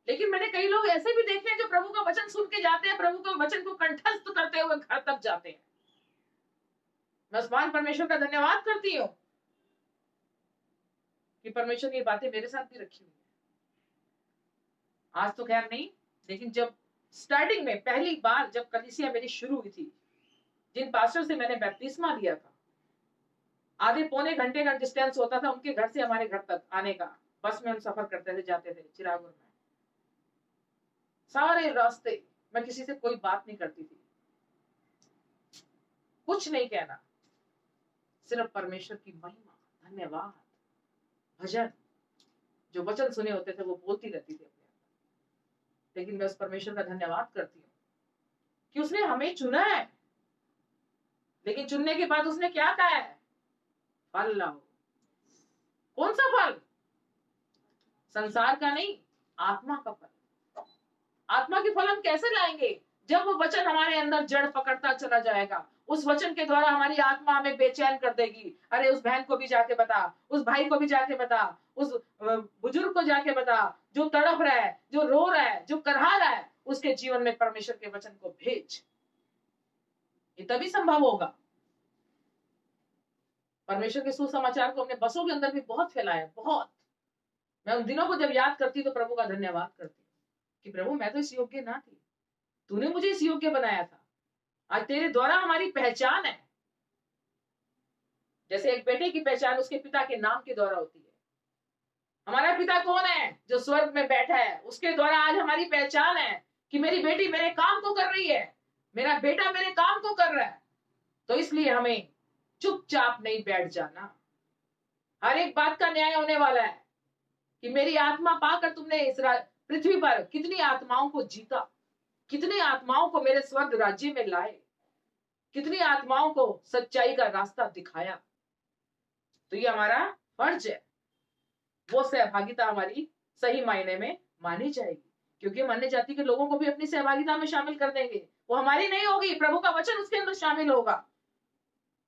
लेकिन मैंने कई लोग ऐसे भी देखे हैं जो प्रभु का वचन सुन के जाते हैं, प्रभु के वचन को कंठस्थ करते हुए घर तक जाते हैं। मैं उस महान परमेश्वर का धन्यवाद करती हूँ कि परमेश्वर ने ये बातें मेरे साथ भी रखी हुई है। आज तो खैर नहीं, लेकिन जब स्टार्टिंग में पहली बार जब कलीसिया मेरी शुरू हुई थी, जिन पास्टर से मैंने बैप्टिस्मा लिया था, आधे पौने घंटे का डिस्टेंस होता था उनके घर से हमारे घर तक आने का। बस में हम सफर करते थे, जाते थे चिरागुर में। सारे रास्ते मैं किसी से कोई बात नहीं करती थी, कुछ नहीं कहना, सिर्फ परमेश्वर की महिमा, धन्यवाद, भजन, जो वचन सुने होते थे वो बोलती रहती थी अपने अंदर। लेकिन मैं उस परमेश्वर का धन्यवाद करती हूँ कि उसने हमें चुना है, लेकिन चुनने के बाद उसने क्या कहा है? फल लाओ। कौन सा फल? संसार का नहीं, आत्मा का फल। आत्मा के फल हम कैसे लाएंगे? जब वो वचन हमारे अंदर जड़ पकड़ता चला जाएगा। उस वचन के द्वारा हमारी आत्मा हमें बेचैन कर देगी। अरे उस बहन को भी जाके बता, उस भाई को भी जाके बता, उस बुजुर्ग को जाके बता, जो तड़प रहा है, जो रो रहा है, जो करहा रहा है, उसके जीवन में परमेश्वर के वचन को भेज। ये तभी संभव होगा। परमेश्वर के सुसमाचार को हमने बसों के अंदर भी बहुत फैलाया, बहुत। मैं उन दिनों को जब याद करती तो प्रभु का धन्यवाद करती कि प्रभु मैं तो इस योग्य ना थी, तूने मुझे इस योग्य बनाया था। आज तेरे द्वारा हमारी पहचान है। जैसे एक बेटे की पहचान उसके पिता के नाम के द्वारा होती है। हमारा पिता कौन है? जो स्वर्ग में बैठा है। उसके द्वारा आज हमारी पहचान है कि मेरी बेटी मेरे काम को कर रही है, मेरा बेटा मेरे काम को कर रहा है। तो इसलिए हमें चुपचाप नहीं बैठ जाना। हर एक बात का न्याय होने वाला है कि मेरी आत्मा पाकर तुमने इस पृथ्वी पर कितनी आत्माओं को जीता, कितनी आत्माओं को मेरे स्वर्ग राज्य में लाए, कितनी आत्माओं को सच्चाई का रास्ता दिखाया। तो ये हमारा फर्ज है। वो सहभागिता हमारी सही मायने में मानी जाएगी, क्योंकि हम अन्य जाति के लोगों को भी अपनी सहभागिता में शामिल कर देंगे। वो हमारी नहीं होगी, प्रभु का वचन उसके अंदर शामिल होगा।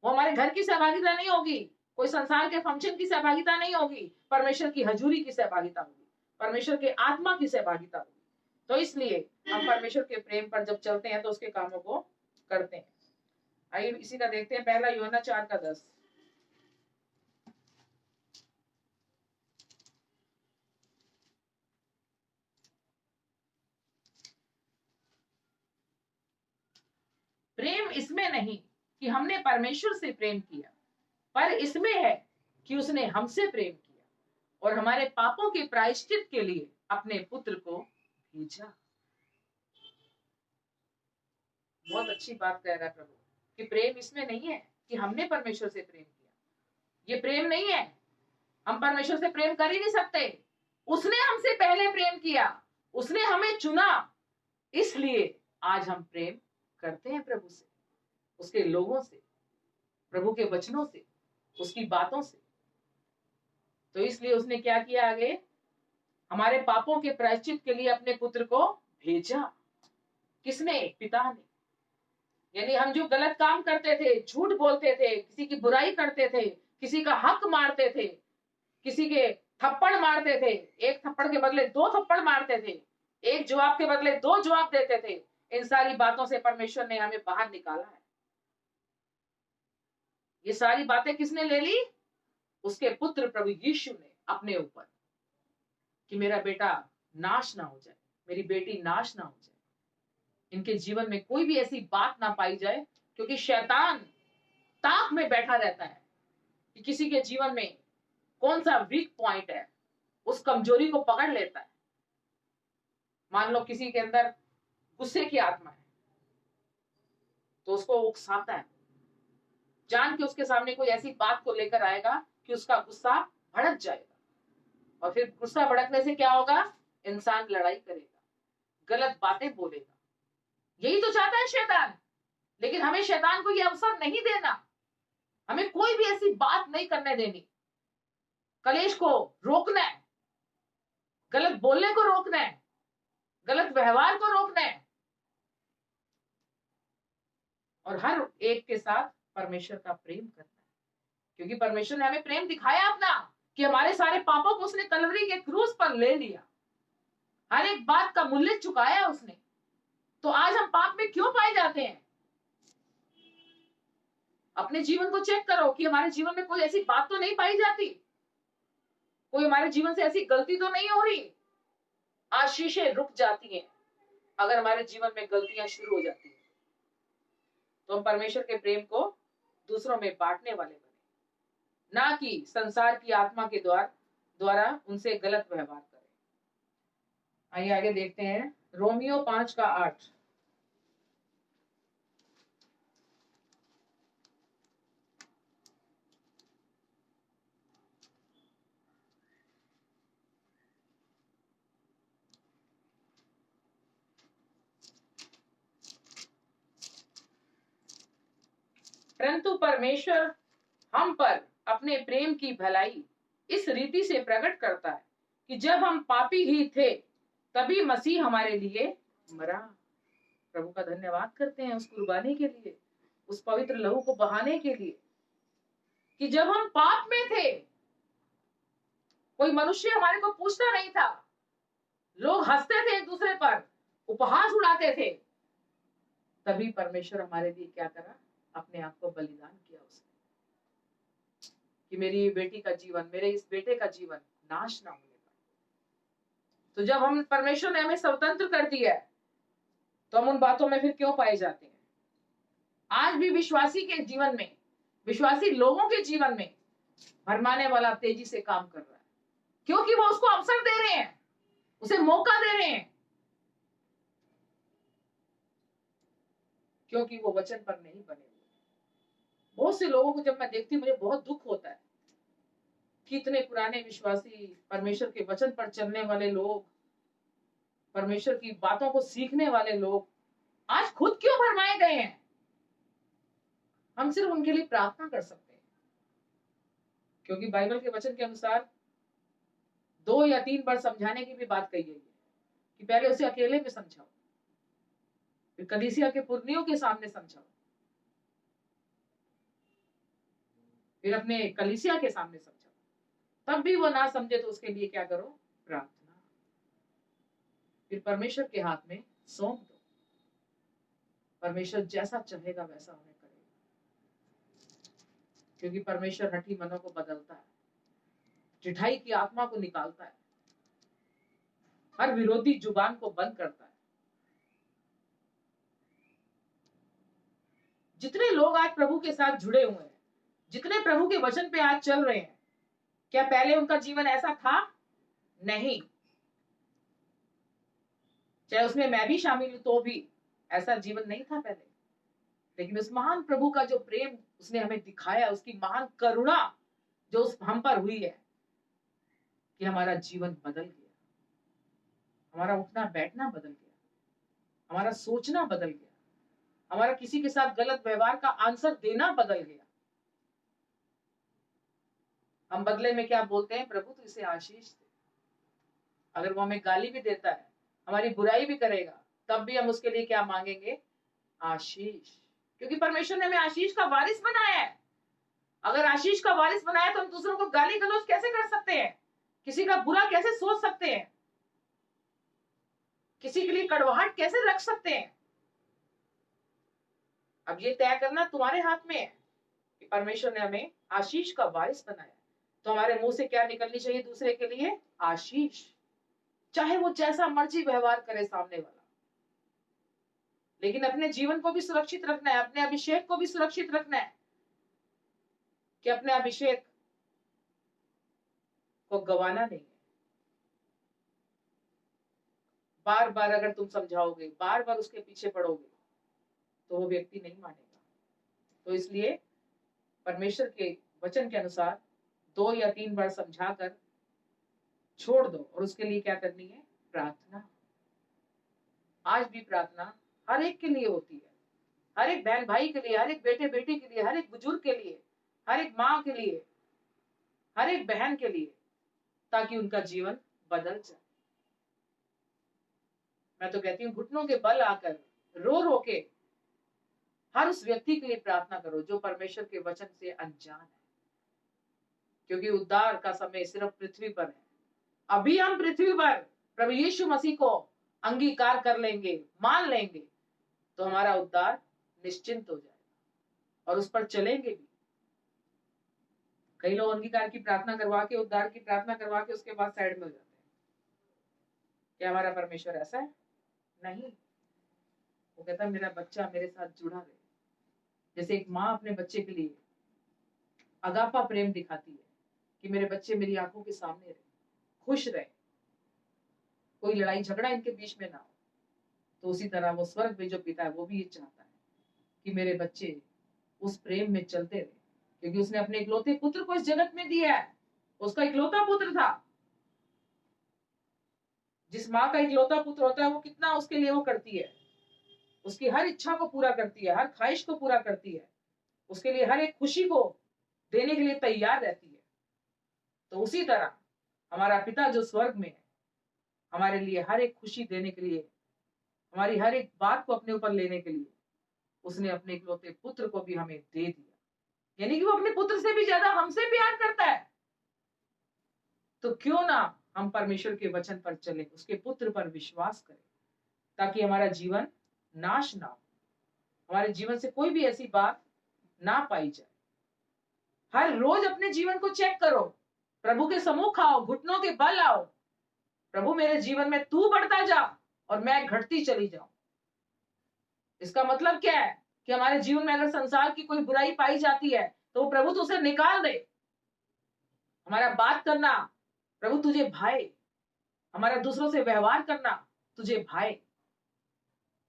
वो हमारे घर की सहभागिता नहीं होगी, कोई संसार के फंक्शन की सहभागिता नहीं होगी, परमेश्वर की हजूरी की सहभागिता होगी, परमेश्वर के आत्मा की सहभागिता होगी। तो इसलिए हम परमेश्वर के प्रेम पर जब चलते हैं तो उसके कामों को करते हैं। आइए इसी का देखते हैं, पहला यूहन्ना 4:10। प्रेम इसमें नहीं कि हमने परमेश्वर से प्रेम किया, पर इसमें है कि उसने हमसे प्रेम किया और हमारे पापों के प्रायश्चित के लिए अपने पुत्र को भेजा। बहुत अच्छी बात कह रहा है प्रभु कि प्रेम इसमें नहीं है कि हमने परमेश्वर से प्रेम किया। ये प्रेम नहीं है, हम परमेश्वर से प्रेम कर ही नहीं सकते। उसने हमसे पहले प्रेम किया, उसने हमें चुना, इसलिए आज हम प्रेम करते हैं प्रभु से, उसके लोगों से, प्रभु के वचनों से, उसकी बातों से। तो इसलिए उसने क्या किया आगे? हमारे पापों के प्रायश्चित के लिए अपने पुत्र को भेजा। किसने? पिता ने। यानी हम जो गलत काम करते थे, झूठ बोलते थे, किसी की बुराई करते थे, किसी का हक मारते थे, किसी के थप्पड़ मारते थे, एक थप्पड़ के बदले 2 थप्पड़ मारते थे, एक जवाब के बदले 2 जवाब देते थे, इन सारी बातों से परमेश्वर ने हमें बाहर निकाला है। ये सारी बातें किसने ले ली? उसके पुत्र प्रभु यीशु ने अपने ऊपर, कि मेरा बेटा नाश ना हो जाए, मेरी बेटी नाश ना हो जाए, इनके जीवन में कोई भी ऐसी बात ना पाई जाए। क्योंकि शैतान ताक में बैठा रहता है कि किसी के जीवन में कौन सा वीक पॉइंट है, उस कमजोरी को पकड़ लेता है। मान लो किसी के अंदर गुस्से की आत्मा है, तो उसको उकसाता है, जान के उसके सामने कोई ऐसी बात को लेकर आएगा कि उसका गुस्सा भड़क जाएगा, और फिर गुस्सा भड़कने से क्या होगा? इंसान लड़ाई करेगा, गलत बातें बोलेगा। यही तो चाहता है शैतान। लेकिन हमें शैतान को यह अवसर नहीं देना, हमें कोई भी ऐसी बात नहीं करने देनी। कलेश को रोकना है, गलत बोलने को रोकना है, गलत व्यवहार को रोकना है, और हर एक के साथ परमेश्वर का प्रेम करना है। क्योंकि परमेश्वर ने हमें प्रेम दिखाया अपना, कि हमारे सारे पापों को उसने कलवरी के क्रूस पर ले लिया, हर एक बात का मूल्य चुकाया उसने। तो आज हम पाप में क्यों पाए जाते हैं? अपने जीवन को चेक करो कि हमारे जीवन में कोई ऐसी बात तो नहीं पाई जाती, कोई हमारे जीवन से ऐसी गलती तो नहीं हो रही। आशीषें रुक जाती हैं, अगर हमारे जीवन में गलतियां शुरू हो जाती है तो हम परमेश्वर के प्रेम को दूसरों में बांटने वाले बने, ना कि संसार की आत्मा के द्वारा उनसे गलत व्यवहार करें। आइए आगे देखते हैं रोमियो 5:8। परंतु परमेश्वर हम पर अपने प्रेम की भलाई इस रीति से प्रकट करता है कि जब हम पापी ही थे तभी मसीह हमारे लिए मरा। प्रभु का धन्यवाद करते हैं उस कुर्बानी के लिए, उस पवित्र लहू को बहाने के लिए, कि जब हम पाप में थे, कोई मनुष्य हमारे को पूछता नहीं था, लोग हंसते थे एक दूसरे पर, उपहास उड़ाते थे, तभी परमेश्वर हमारे लिए क्या करा, अपने आप को बलिदान किया उसने, कि मेरी बेटी का जीवन, मेरे इस बेटे का जीवन नाश ना होने पाए। तो जब हम परमेश्वर ने हमें स्वतंत्र कर दिया है तो हम उन बातों में फिर क्यों पाए जाते हैं? आज भी विश्वासी के जीवन में, विश्वासी लोगों के जीवन में भरमाने वाला तेजी से काम कर रहा है, क्योंकि वो उसको अवसर दे रहे हैं, उसे मौका दे रहे हैं, क्योंकि वो वचन पर नहीं बने हुए। बहुत से लोगों को जब मैं देखती हूँ मुझे बहुत दुख होता है कि इतने पुराने विश्वासी, परमेश्वर के वचन पर चलने वाले लोग, परमेश्वर की बातों को सीखने वाले लोग आज खुद क्यों भरमाए गए हैं। हम सिर्फ उनके लिए प्रार्थना कर सकते हैं, क्योंकि बाइबल के वचन के अनुसार 2 या 3 बार समझाने की भी बात कही गई है कि पहले उसे अकेले में समझाओ, फिर कलीसिया के पुरनियों के सामने समझाओ, फिर अपने कलीसिया के सामने समझाओ, तब भी वो ना समझे तो उसके लिए क्या करो, प्रार्थना, फिर परमेश्वर के हाथ में सौंप दो। परमेश्वर जैसा चाहेगा वैसा उन्हें करेगा, क्योंकि परमेश्वर हठी मनों को बदलता है, चिठाई की आत्मा को निकालता है, हर विरोधी जुबान को बंद करता है। जितने लोग आज प्रभु के साथ जुड़े हुए हैं, जितने प्रभु के वचन पे आज चल रहे हैं, क्या पहले उनका जीवन ऐसा था? नहीं। चाहे उसमें मैं भी शामिल हूं तो भी ऐसा जीवन नहीं था पहले, लेकिन उस महान प्रभु का जो प्रेम उसने हमें दिखाया, उसकी महान करुणा जो उस हम पर हुई है, कि हमारा जीवन बदल गया, हमारा उठना बैठना बदल गया, हमारा सोचना बदल गया, हमारा किसी के साथ गलत व्यवहार का आंसर देना बदल गया। हम बदले में क्या बोलते हैं, प्रभु तू इसे आशीष दे। अगर वो हमें गाली भी देता है, हमारी बुराई भी करेगा, तब भी हम उसके लिए क्या मांगेंगे, आशीष, क्योंकि परमेश्वर ने हमें आशीष का वारिस बनाया है। अगर आशीष का वारिस बनाया तो हम दूसरों को गाली गलौज कैसे कर सकते हैं, किसी का बुरा कैसे सोच सकते हैं, किसी के लिए कड़वाहट कैसे रख सकते हैं? अब ये तय करना तुम्हारे हाथ में है कि परमेश्वर ने हमें आशीष का वारिस बनाया, तो हमारे मुंह से क्या निकलनी चाहिए दूसरे के लिए, आशीष, चाहे वो जैसा मर्जी व्यवहार करे सामने वाला। लेकिन अपने जीवन को भी सुरक्षित रखना है, अपने अभिषेक को भी सुरक्षित रखना है, कि अपने अभिषेक को गवाना नहीं है। बार बार अगर तुम समझाओगे, बार बार उसके पीछे पड़ोगे, तो वो व्यक्ति नहीं मानेगा। तो इसलिए परमेश्वर के वचन के अनुसार 2 या 3 बार समझाकर छोड़ दो, और उसके लिए क्या करनी है, प्रार्थना। आज भी प्रार्थना हर एक के लिए होती है, हर एक बहन भाई के लिए, हर एक बेटे बेटी के लिए, हर एक बुजुर्ग के लिए, हर एक माँ के लिए, हर एक बहन के लिए, ताकि उनका जीवन बदल जाए। मैं तो कहती हूँ घुटनों के बल आकर रो रो के हर उस व्यक्ति के लिए प्रार्थना करो जो परमेश्वर के वचन से अनजान है, क्योंकि उद्धार का समय सिर्फ पृथ्वी पर है। अभी हम पृथ्वी पर प्रभु यीशु मसीह को अंगीकार कर लेंगे, मान लेंगे, तो हमारा उद्धार निश्चिंत हो जाएगा और उस पर चलेंगे भी। कई लोग अंगीकार की प्रार्थना करवा के, उद्धार की प्रार्थना करवा के उसके बाद साइड में हो जाते हैं। क्या हमारा परमेश्वर ऐसा है? नहीं। वो कहता है मेरा बच्चा मेरे साथ जुड़ा रहे। जैसे एक माँ अपने बच्चे के लिए अगापा प्रेम दिखाती है कि मेरे बच्चे मेरी आंखों के सामने रहे, खुश रहे, कोई लड़ाई झगड़ा इनके बीच में ना हो, तो उसी तरह वो स्वर्ग में जो पिता है वो भी ये चाहता है कि मेरे बच्चे उस प्रेम में चलते रहे, क्योंकि उसने अपने इकलौते पुत्र को इस जगत में दिया है। उसका इकलौता पुत्र था। जिस माँ का इकलौता पुत्र होता है वो कितना उसके लिए वो करती है, उसकी हर इच्छा को पूरा करती है, हर ख्वाहिश को पूरा करती है, उसके लिए हर एक खुशी को देने के लिए तैयार रहती है। तो उसी तरह हमारा पिता जो स्वर्ग में है हमारे लिए हर एक खुशी देने के लिए, हमारी हर एक बात को अपने ऊपर लेने के लिए उसने अपने इकलौते पुत्र को भी हमें दे दिया। यानी कि वो अपने पुत्र से भी ज्यादा हमसे प्यार करता है। तो क्यों ना हम परमेश्वर के वचन पर चले, उसके पुत्र पर विश्वास करें, ताकि हमारा जीवन नाश ना हो, हमारे जीवन से कोई भी ऐसी बात ना पाई जाए। हर रोज अपने जीवन को चेक करो, प्रभु के सम्मुख आओ, घुटनों के बल आओ, प्रभु मेरे जीवन में तू बढ़ता जा और मैं घटती चली जाऊं। इसका मतलब क्या है कि हमारे जीवन में अगर संसार की कोई बुराई पाई जाती है तो वो प्रभु तुझे निकाल दे। हमारा बात करना प्रभु तुझे भाए, हमारा दूसरों से व्यवहार करना तुझे भाए।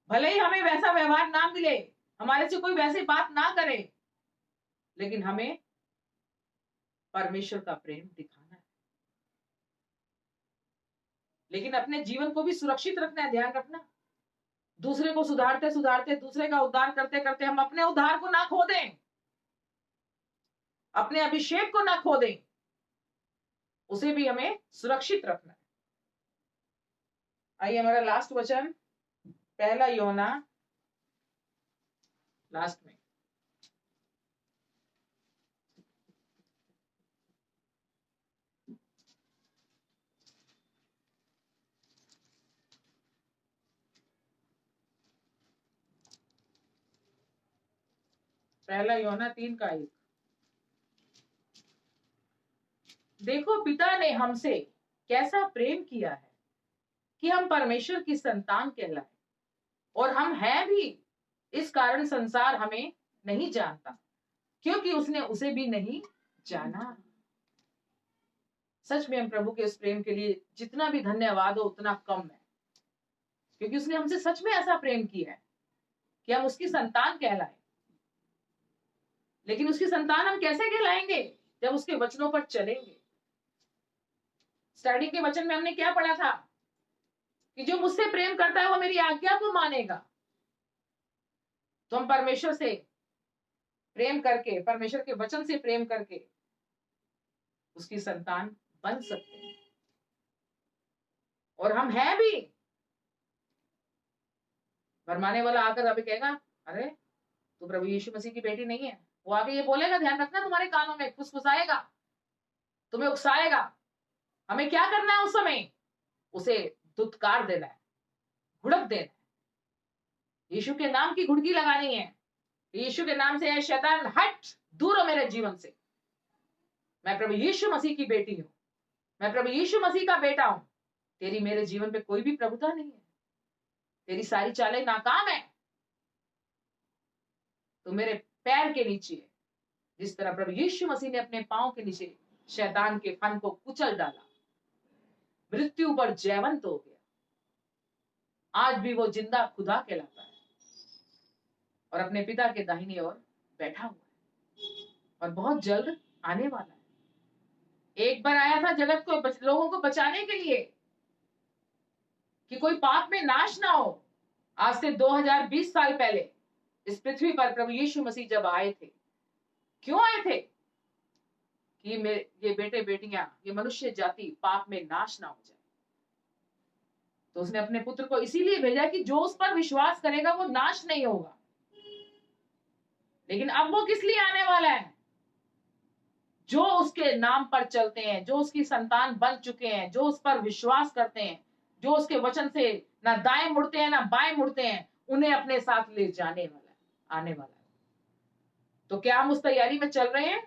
भले ही हमें वैसा व्यवहार ना मिले, हमारे से कोई वैसी बात ना करे, लेकिन हमें परमेश्वर का प्रेम दिखाना है। लेकिन अपने जीवन को भी सुरक्षित रखना है, ध्यान रखना। दूसरे को सुधारते सुधारते, दूसरे का उद्धार करते करते हम अपने उद्धार को ना खो दें, अपने अभिषेक को ना खो दें, उसे भी हमें सुरक्षित रखना है। आइए हमारा लास्ट वचन 1 यूहन्ना लास्ट में 1 यूहन्ना 3:1। देखो पिता ने हमसे कैसा प्रेम किया है कि हम परमेश्वर की संतान कहलाए, और हम हैं भी। इस कारण संसार हमें नहीं जानता, क्योंकि उसने उसे भी नहीं जाना। सच में हम प्रभु के उस प्रेम के लिए जितना भी धन्यवाद हो उतना कम है, क्योंकि उसने हमसे सच में ऐसा प्रेम किया है कि हम उसकी संतान कहलाए। लेकिन उसकी संतान हम कैसे कहलाएंगे? जब उसके वचनों पर चलेंगे। स्टार्टिंग के वचन में हमने क्या पढ़ा था कि जो मुझसे प्रेम करता है वो मेरी आज्ञा को मानेगा। तो हम परमेश्वर से प्रेम करके, परमेश्वर के वचन से प्रेम करके उसकी संतान बन सकते हैं, और हम हैं भी। भरमाने वाला आकर अभी कहेगा अरे तू प्रभु यीशु मसीह की बेटी नहीं है, वो आगे ये बोलेगा, ध्यान रखना, तुम्हारे कानों में फुसफुसाएगा, तुम्हें उकसाएगा। हमें क्या करना है उस समय? उसे दुत्कार देना है, घुड़क देना है, यीशु के नाम की घुड़की लगानी है। यीशु के नाम से है शैतान हट, दूर हो मेरे जीवन से। मैं प्रभु यीशु मसीह की बेटी हूं, मैं प्रभु यीशु मसीह का बेटा हूं। तेरी मेरे जीवन पे कोई भी प्रभुता नहीं है, तेरी सारी चालें नाकाम है। तो मेरे पैर के नीचे है, जिस तरह प्रभु यीशु मसीह ने अपने पांव के नीचे शैतान के फन को कुचल डाला, मृत्यु पर जयवंत हो गया। आज भी वो जिंदा खुदा कहलाता है और अपने पिता के दाहिनी ओर बैठा हुआ है, और बहुत जल्द आने वाला है। एक बार आया था जगत को लोगों को बचाने के लिए कि कोई पाप में नाश ना हो। आज से 2020 साल पहले इस पृथ्वी पर प्रभु यीशु मसीह जब आए थे, क्यों आए थे? कि ये बेटे बेटियां, ये मनुष्य जाति पाप में नाश ना हो जाए। तो उसने अपने पुत्र को इसीलिए भेजा कि जो उस पर विश्वास करेगा वो नाश नहीं होगा। लेकिन अब वो किस लिए आने वाला है? जो उसके नाम पर चलते हैं, जो उसकी संतान बन चुके हैं, जो उस पर विश्वास करते हैं, जो उसके वचन से ना दाएं मुड़ते हैं ना बाएं मुड़ते हैं, उन्हें अपने साथ ले जाने वाला है, आने वाला है। तो क्या हम उस तैयारी में चल रहे हैं?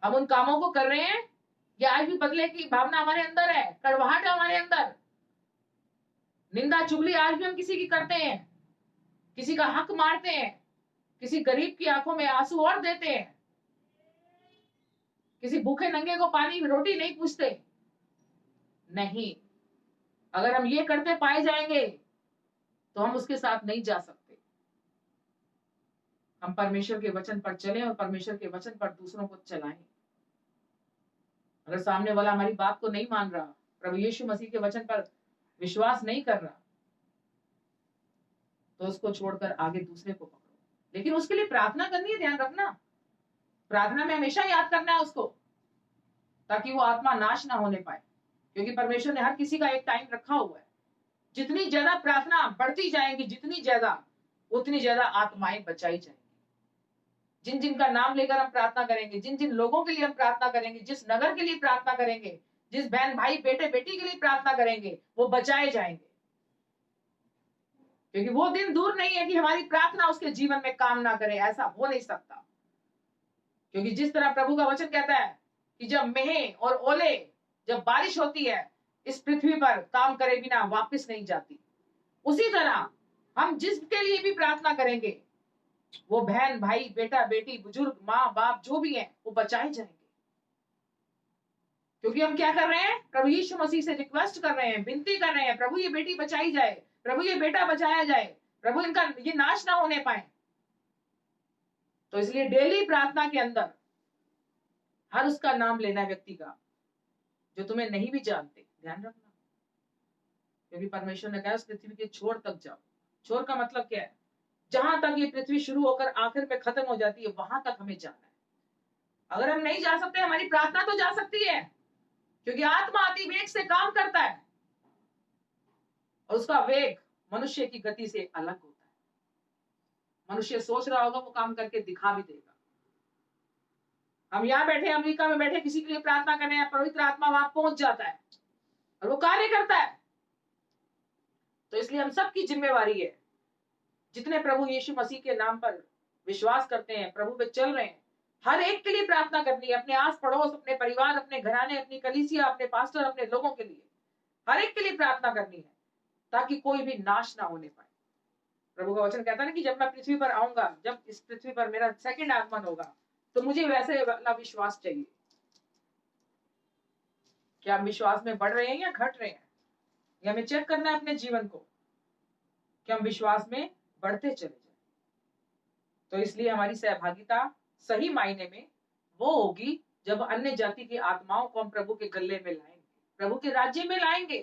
हम उन कामों को कर रहे हैं, या आज भी बदले की भावना हमारे अंदर है, कड़वाहट है हमारे अंदर, निंदा चुगली आज भी हम किसी की करते हैं, किसी का हक मारते हैं, किसी गरीब की आंखों में आंसू और देते हैं, किसी भूखे नंगे को पानी रोटी नहीं पूछते। नहीं, अगर हम ये करते पाए जाएंगे तो हम उसके साथ नहीं जा सकते। हम परमेश्वर के वचन पर चलें और परमेश्वर के वचन पर दूसरों को चलाएं। अगर सामने वाला हमारी बात को नहीं मान रहा, प्रभु यीशु मसीह के वचन पर विश्वास नहीं कर रहा, तो उसको छोड़कर आगे दूसरे को पकड़ो। लेकिन उसके लिए प्रार्थना करनी है, ध्यान रखना। प्रार्थना में हमेशा याद करना है उसको, ताकि वो आत्मा नाश ना होने पाए, क्योंकि परमेश्वर ने हर किसी का एक टाइम रखा हुआ है। जितनी ज्यादा प्रार्थना बढ़ती जाएंगी, जितनी ज्यादा, उतनी ज्यादा आत्माएं बचाई जाएंगी। जिन जिन का नाम लेकर हम प्रार्थना करेंगे, जिन जिन लोगों के लिए हम प्रार्थना करेंगे, जिस नगर के लिए प्रार्थना करेंगे, जिस बहन भाई बेटे बेटी के लिए प्रार्थना करेंगे, वो बचाए जाएंगे। क्योंकि वो दिन दूर नहीं है कि हमारी प्रार्थना उसके जीवन में काम ना करे, ऐसा हो नहीं सकता। क्योंकि जिस तरह प्रभु का वचन कहता है कि जब मेह और ओले, जब बारिश होती है, इस पृथ्वी पर काम करे बिना वापस नहीं जाती, उसी तरह हम जिसके लिए भी प्रार्थना करेंगे, वो बहन भाई बेटा बेटी बुजुर्ग माँ बाप जो भी हैं, वो बचाए जाएंगे। क्योंकि हम क्या कर रहे हैं, प्रभु यीशु मसीह से रिक्वेस्ट कर रहे हैं, विनती कर रहे हैं, प्रभु ये बेटी बचाई जाए, प्रभु ये बेटा बचाया जाए, प्रभु इनका ये नाश ना होने पाए। तो इसलिए डेली प्रार्थना के अंदर हर उसका नाम लेना व्यक्ति का जो तुम्हें नहीं भी जानते, ध्यान रखना। क्योंकि परमेश्वर ने कहा उस पृथ्वी के छोर तक जाओ। छोर का मतलब क्या है? जहां तक ये पृथ्वी शुरू होकर आखिर में खत्म हो जाती है, वहां तक हमें जाना है। अगर हम नहीं जा सकते, हमारी प्रार्थना तो जा सकती है, क्योंकि आत्मा अति वेग से काम करता है और उसका वेग मनुष्य की गति से अलग होता है। मनुष्य सोच रहा होगा, वो काम करके दिखा भी देगा। हम यहाँ बैठे, अमेरिका में बैठे, किसी के लिए प्रार्थना करने हैं, पवित्र आत्मा वहां पहुंच जाता है और वो कार्य करता है। तो इसलिए हम सबकी जिम्मेवारी है, जितने प्रभु यीशु मसीह के नाम पर विश्वास करते हैं, प्रभु पे चल रहे हैं, हर एक के लिए प्रार्थना करनी है। अपने आस पड़ोस, अपने परिवार, अपने घराने, अपनी कलीसिया, अपने पास्टर, अपने लोगों के लिए, हर एक के लिए प्रार्थना करनी है, ताकि कोई भी नाश ना होने पाए। प्रभु का वचन कहता है ना कि जब मैं पृथ्वी पर आऊंगा, जब इस पृथ्वी पर मेरा सेकंड आगमन होगा, तो मुझे वैसे वाला विश्वास चाहिए। क्या हम विश्वास में बढ़ रहे हैं या घट रहे हैं? ये हमें चेक करना है अपने जीवन को कि हम विश्वास में बढ़ते चले जाए। तो इसलिए हमारी सहभागिता सही मायने में वो होगी जब अन्य जाति की आत्माओं को हम प्रभु के गले में लाएंगे, प्रभु के राज्य में लाएंगे,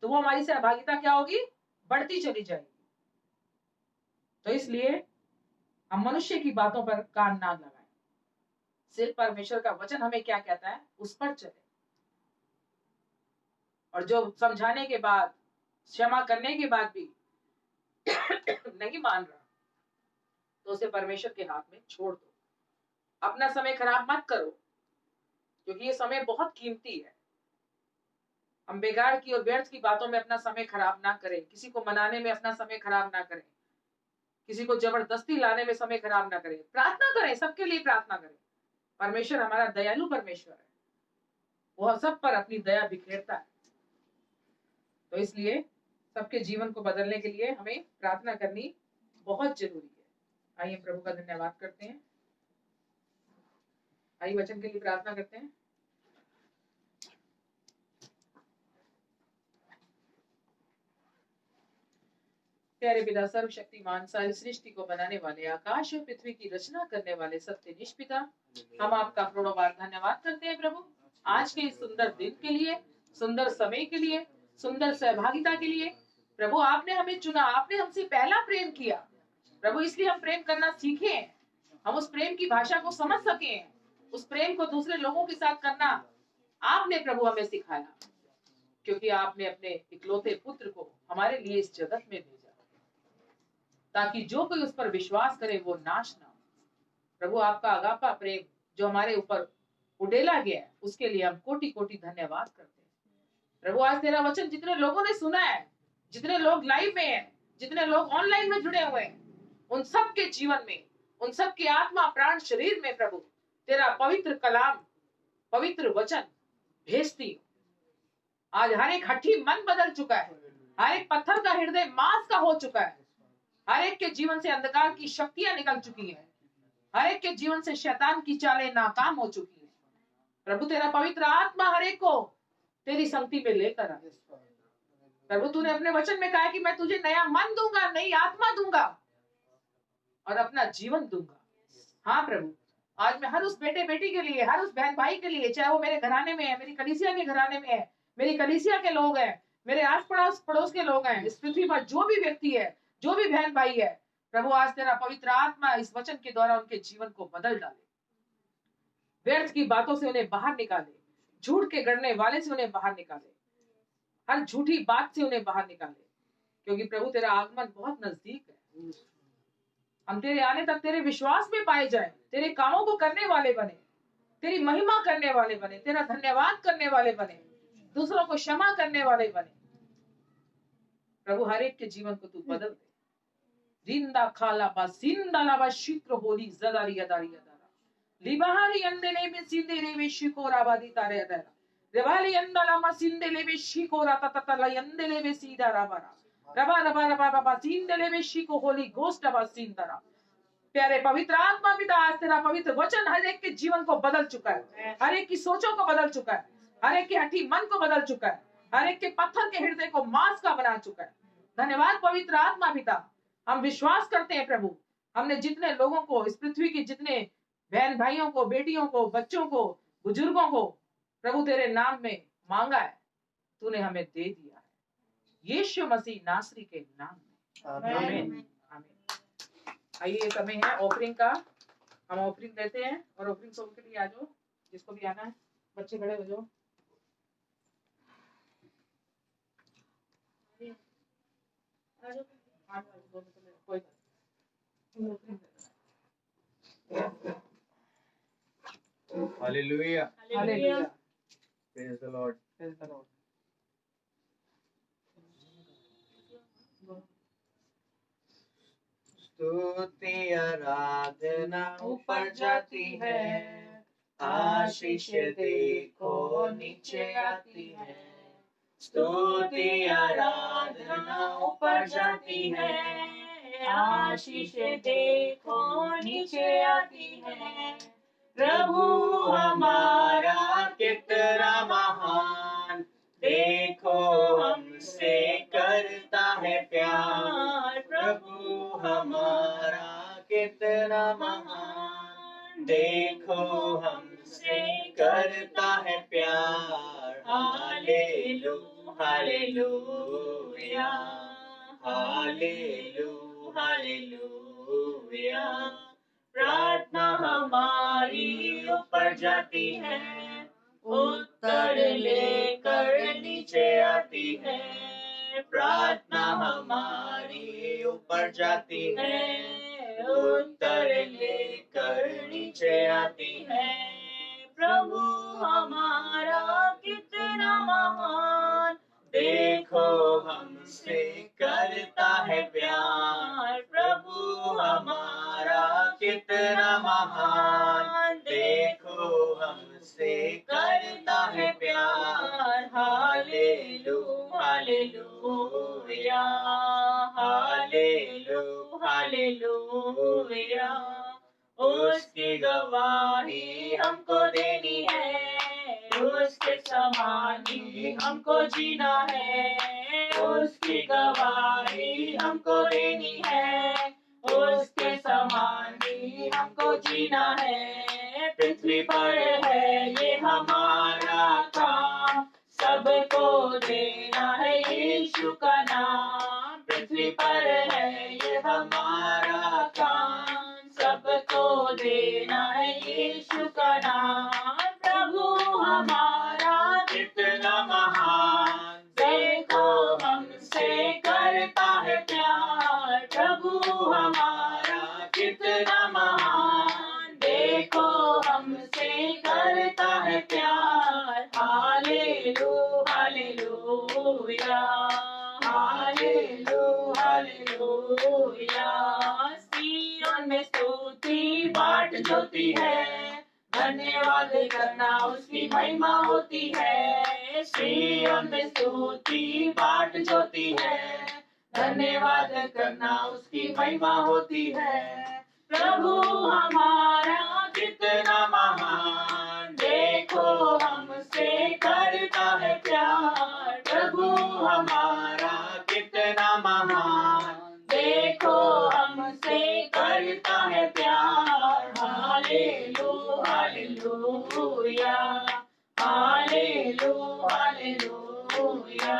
तो वो हमारी सहभागिता क्या होगी? बढ़ती चली जाएगी। तो इसलिए हम मनुष्य की बातों पर कान ना लगाएं, सिर्फ परमेश्वर का वचन हमें क्या कहता है उस पर चले। और जो समझाने के बाद, क्षमा करने के बाद भी नहीं मान रहा, तो उसे परमेश्वर के हाथ में छोड़ दो। अपना समय खराब मत करो, क्योंकि ये समय बहुत कीमती है। हम बेकार की और व्यर्थ की बातों में अपना समय खराब ना करें, किसी को मनाने में अपना समय खराब ना करें, किसी को जबरदस्ती लाने में समय खराब ना करें। प्रार्थना करें, सबके लिए प्रार्थना करें। परमेश्वर हमारा दयालु परमेश्वर है, वो सब पर अपनी दया बिखेरता है। तो इसलिए सबके जीवन को बदलने के लिए हमें प्रार्थना करनी बहुत जरूरी है। आइए प्रभु का धन्यवाद करते हैं, आइए वचन के लिए प्रार्थना करते हैं। प्यारे पिता, सर्वशक्तिमान, सारी सृष्टि को बनाने वाले, आकाश और पृथ्वी की रचना करने वाले सत्यनिष्ठ पिता, हम आपका करोड़ों बार धन्यवाद करते हैं प्रभु, आज के इस सुंदर दिन के लिए, सुंदर समय के लिए, सुंदर सहभागिता के लिए। प्रभु आपने हमें चुना, आपने हमसे पहला प्रेम किया प्रभु, इसलिए हम प्रेम करना सीखे, हम उस प्रेम की भाषा को समझ सके, उस प्रेम को दूसरे लोगों के साथ करना आपने प्रभु हमें सिखाया, क्योंकि आपने अपने इकलौते पुत्र को हमारे लिए इस जगत में भेजा, ताकि जो कोई उस पर विश्वास करे वो नाश ना हो। प्रभु आपका अगापा प्रेम जो हमारे ऊपर उडेला गया है, उसके लिए हम कोटि कोटि धन्यवाद करते हैं प्रभु। आज तेरा वचन जितने लोगों ने सुना है, जितने लोग लाइव में हैं, जितने लोग ऑनलाइन में जुड़े हुए हैं, उन सब के जीवन में, उन सब की आत्मा प्राण शरीर में प्रभु तेरा पवित्र कलाम, पवित्र वचन भेजती हो। आज हर एक हठी मन बदल चुका है, हर एक पत्थर का हृदय मांस का हो चुका है हर एक के जीवन से अंधकार की शक्तियां निकल चुकी है। हर एक के जीवन से शैतान की चालें नाकाम हो चुकी है। प्रभु तेरा पवित्र आत्मा हर एक को तेरी संगति में लेकर आ। प्रभु तूने अपने वचन में कहा कि मैं तुझे नया मन दूंगा, नई आत्मा दूंगा और अपना जीवन दूंगा। हाँ प्रभु, आज मैं हर उस बेटे बेटी के लिए, हर उस बहन भाई के लिए, चाहे वो मेरे घराने में है, मेरी कलीसिया के घराने में है, मेरी कलीसिया के लोग हैं, मेरे आस पड़ोस के लोग हैं, इस पृथ्वी पर जो भी व्यक्ति है, जो भी बहन भाई है, प्रभु आज तेरा पवित्र आत्मा इस वचन के द्वारा उनके जीवन को बदल डाले। व्यर्थ की बातों से उन्हें बाहर निकाले, झूठ के गढ़ने वाले से उन्हें बाहर निकाले, हर झूठी बात से उन्हें बाहर निकाले, क्योंकि प्रभु तेरा आगमन बहुत नजदीक है। हम तेरे आने तक तेरे विश्वास में पाए जाए, तेरे कामों को करने वाले बने, तेरी महिमा करने वाले बने, तेरा धन्यवाद करने वाले बने, दूसरों को क्षमा करने वाले बने। प्रभु हर एक के जीवन को तू बदल दे। जिंदा खाला बा सिंदा लाबा शिक्र होली जदारी यदारी यदारा लिबाहरी अंदले में सिंदे में शिकोरा बादी तारे यदारा रेवाली अंदला मा सिंदले में शिकोरा ततला अंदले में सीधा राबारा रबा रबा रबा रबा सिंदले में शिको होली गोस्ट बा सिंदरा। प्यारे पवित्र आत्मा पिता, आज तेरा पवित्र वचन हर एक के जीवन को बदल चुका है, हर एक की सोचों को बदल चुका है, हर एक के हठी मन को बदल चुका है, हर एक के पत्थर के हृदय को मांस का बना चुका है। धन्यवाद पवित्र आत्मा पिता। हम विश्वास करते हैं प्रभु, हमने जितने लोगों को, इस पृथ्वी की जितने बहन भाइयों को, बेटियों को, बच्चों को, बुजुर्गों को प्रभु तेरे नाम में मांगा है, तूने हमें दे दिया है, यीशु मसीह नासरी के नाम में, आमीन आमीन। आइए, समय है ऑफरिंग का, हम ऑफरिंग देते हैं और ऑफरिंग सॉन्ग के लिए आ जाओ, जिसको भी आना है, बच्चे खड़े हो जाओ। Hallelujah. Hallelujah, Praise the Lord. Praise the Lord. स्तुति आराधना ऊपर जाती है, आशीष देखो नीचे आती है। स्तुति आराधना ऊपर जाती है, आशीष देखो नीचे आती है। प्रभु हमारा कितना महान, देखो हमसे करता है प्यार। प्रभु हमारा कितना महान, देखो हमसे करता है प्यार। हालेलू हालेलूया, हालेलू हालेलूया। प्रार्थना हमारी ऊपर जाती है, उत्तर लेकर नीचे आती है। प्रार्थना हमारी ऊपर जाती है, उत्तर लेकर नीचे आती है। प्रभु हमारा कितना महान, देखो हमसे करता है प्यार। प्रभु हमारा कितना महान, देखो हमसे करता है प्यार। हालेलू हालेलूया, हालेलू हालेलूया। उसकी गवाही हमको देनी है, उसके समान ही हमको जीना है। उसकी गवाही हमको देनी है, उसके समान ही हमको जीना है। पृथ्वी पर है ये हमारा काम, सबको देना है यीशु का नाम। पृथ्वी पर है ये हमारा काम, सबको देना है यीशु का नाम। प्रभु हमारा कितना महान, देखो हमसे करता है प्यार। प्रभु हमारा कितना महान, देखो हमसे करता है प्यार। हालेलू हालेलूया, हालेलू हालेलूया। सिय्योन में स्तुति बाट जोती है, धन्यवाद करना उसकी महिमा होती है। सिय्योन में स्तुति बाट जोती है, धन्यवाद करना उसकी महिमा होती है। प्रभु हमारा कितना महान, देखो हमसे करता है प्यार। प्रभु हमारा कितना महान, देखो हमसे करता है प्यार। Hallelujah hallelujah hallelujah hallelujah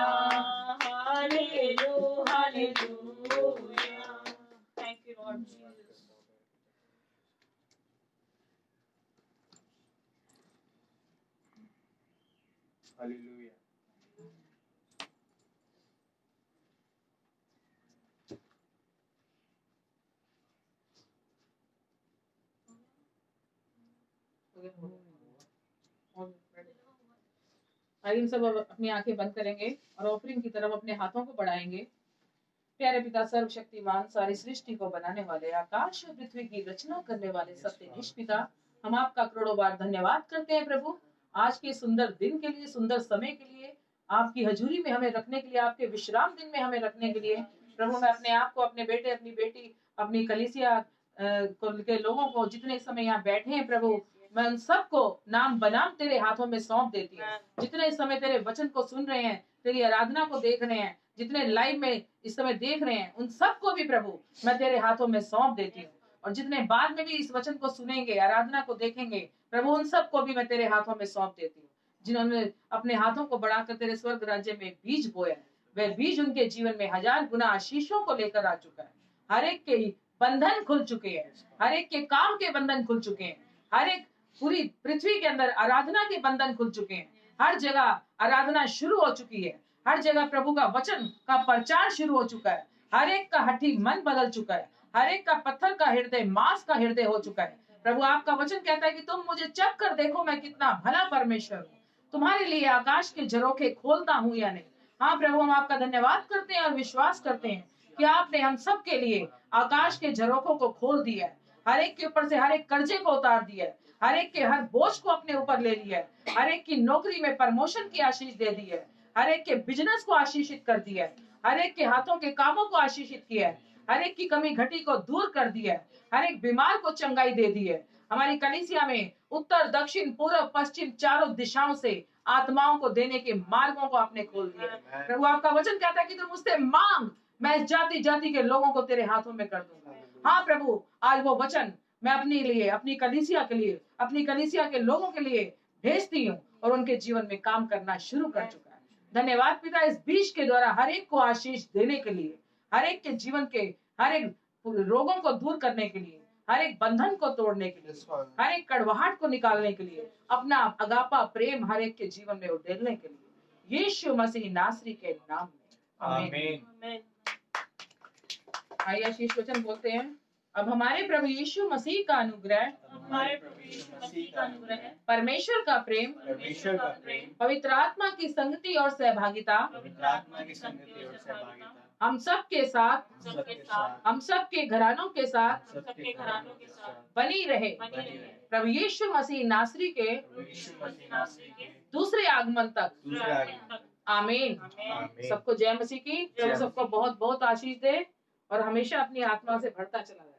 hallelujah hallelujah. Thank you Lord Jesus. Hallelujah. आइए हम सब अब अपनी आंखें बंद करेंगे और ऑफरिंग की तरफ अपने हाथों को बढ़ाएंगे। प्यारे पिता सर्वशक्तिमान, सारी सृष्टि को बनाने वाले, आकाश और पृथ्वी की रचना करने वाले सत्यनिष्ठ पिता, हम आपका करोड़ों बार धन्यवाद करते हैं प्रभु, आज के सुंदर दिन के लिए, सुंदर समय के लिए, आपकी हजूरी में हमें रखने के लिए, आपके विश्राम दिन में हमें रखने के लिए। प्रभु मैं अपने आप को, अपने बेटे, अपनी बेटी, अपनी कलीसिया के लोगों को जितने समय यहाँ बैठे हैं प्रभु, मैं उन सबको नाम बनाम तेरे हाथों में सौंप देती हूँ। जितने समय तेरे वचन को सुन रहे हैं, तेरी आराधना को देख रहे हैं, जितने लाइव में इस समय देख रहे हैं, उन सबको भी प्रभु मैं तेरे हाथों में सौंप देती हूँ। और जितने बाद में भी इस वचन को सुनेंगे, आराधना को देखेंगे प्रभु, उन सबको भी मैं तेरे हाथों में सौंप देती हूँ। जिन्होंने अपने हाथों को बढ़ाकर तेरे स्वर्ग राज्य में बीज बोया, वह बीज उनके जीवन में 1000 गुना आशीषों को लेकर आ चुका है। हर एक के बंधन खुल चुके हैं, हर एक के काम के बंधन खुल चुके हैं, हर एक पूरी पृथ्वी के अंदर आराधना के बंधन खुल चुके हैं। हर जगह आराधना शुरू हो चुकी है, हर जगह प्रभु का वचन का प्रचार शुरू हो चुका है। हर एक का हठी मन बदल चुका है, हर एक का पत्थर का हृदय मांस का हृदय हो चुका है। प्रभु आपका वचन कहता है कि तुम मुझे चख कर देखो, मैं कितना भला परमेश्वर हूँ, तुम्हारे लिए आकाश के झरोखे खोलता हूँ या नहीं। हाँ प्रभु, हम आपका धन्यवाद करते हैं और विश्वास करते हैं कि आपने हम सब के लिए आकाश के झरोखों को खोल दिया है। हर एक के ऊपर से हर एक कर्जे को उतार दिया है, हर एक के हर बोझ को अपने ऊपर ले लिया है, हर एक की नौकरी में प्रमोशन की आशीष दे दी है, हर एक के बिजनेस को आशीषित कर दिया है, हर एक के हाथों के कामों को आशीषित किया है, हर एक की कमी घटी को दूर कर दिया है, हर एक बीमार को चंगाई दे दी है। हमारी कलीसिया में उत्तर, दक्षिण, पूर्व, पश्चिम चारों दिशाओं से आत्माओं को देने के मार्गों को आपने खोल दिया है। प्रभु आपका वचन कहता है कि तुम मुझसे मांग, मैं जाति जाति के लोगों को तेरे हाथों में कर दूंगा। हाँ प्रभु, आज वो वचन मैं अपने लिए, अपनी कलीसिया के लिए, अपनी कलीसिया के लोगों के लिए भेजती हूँ और उनके जीवन में काम करना शुरू कर चुका है। धन्यवाद पिता, इस बीज के द्वारा हर एक को आशीष देने के लिए, हर एक के जीवन के हर एक रोगों को दूर करने के लिए, हर एक बंधन को तोड़ने के लिए, हर एक कड़वाहट को निकालने के लिए, अपना अगापा प्रेम हर एक के जीवन में उड़ेलने के लिए, यीशु मसीह नासरी के नाम में आमीन। आइए आशीष वचन बोलते हैं। अब हमारे प्रभु यीशु मसीह का अनुग्रह, परमेश्वर का प्रेम, पवित्र आत्मा की संगति और सहभागिता हम सब के साथ, हम सब के घरानों के साथ बनी रहे। प्रभु यीशु मसीह नासरी के दूसरे आगमन तक आमीन। सबको जय मसीह की। सबको बहुत बहुत आशीष दे और हमेशा अपनी आत्मा से भरता चला जाए।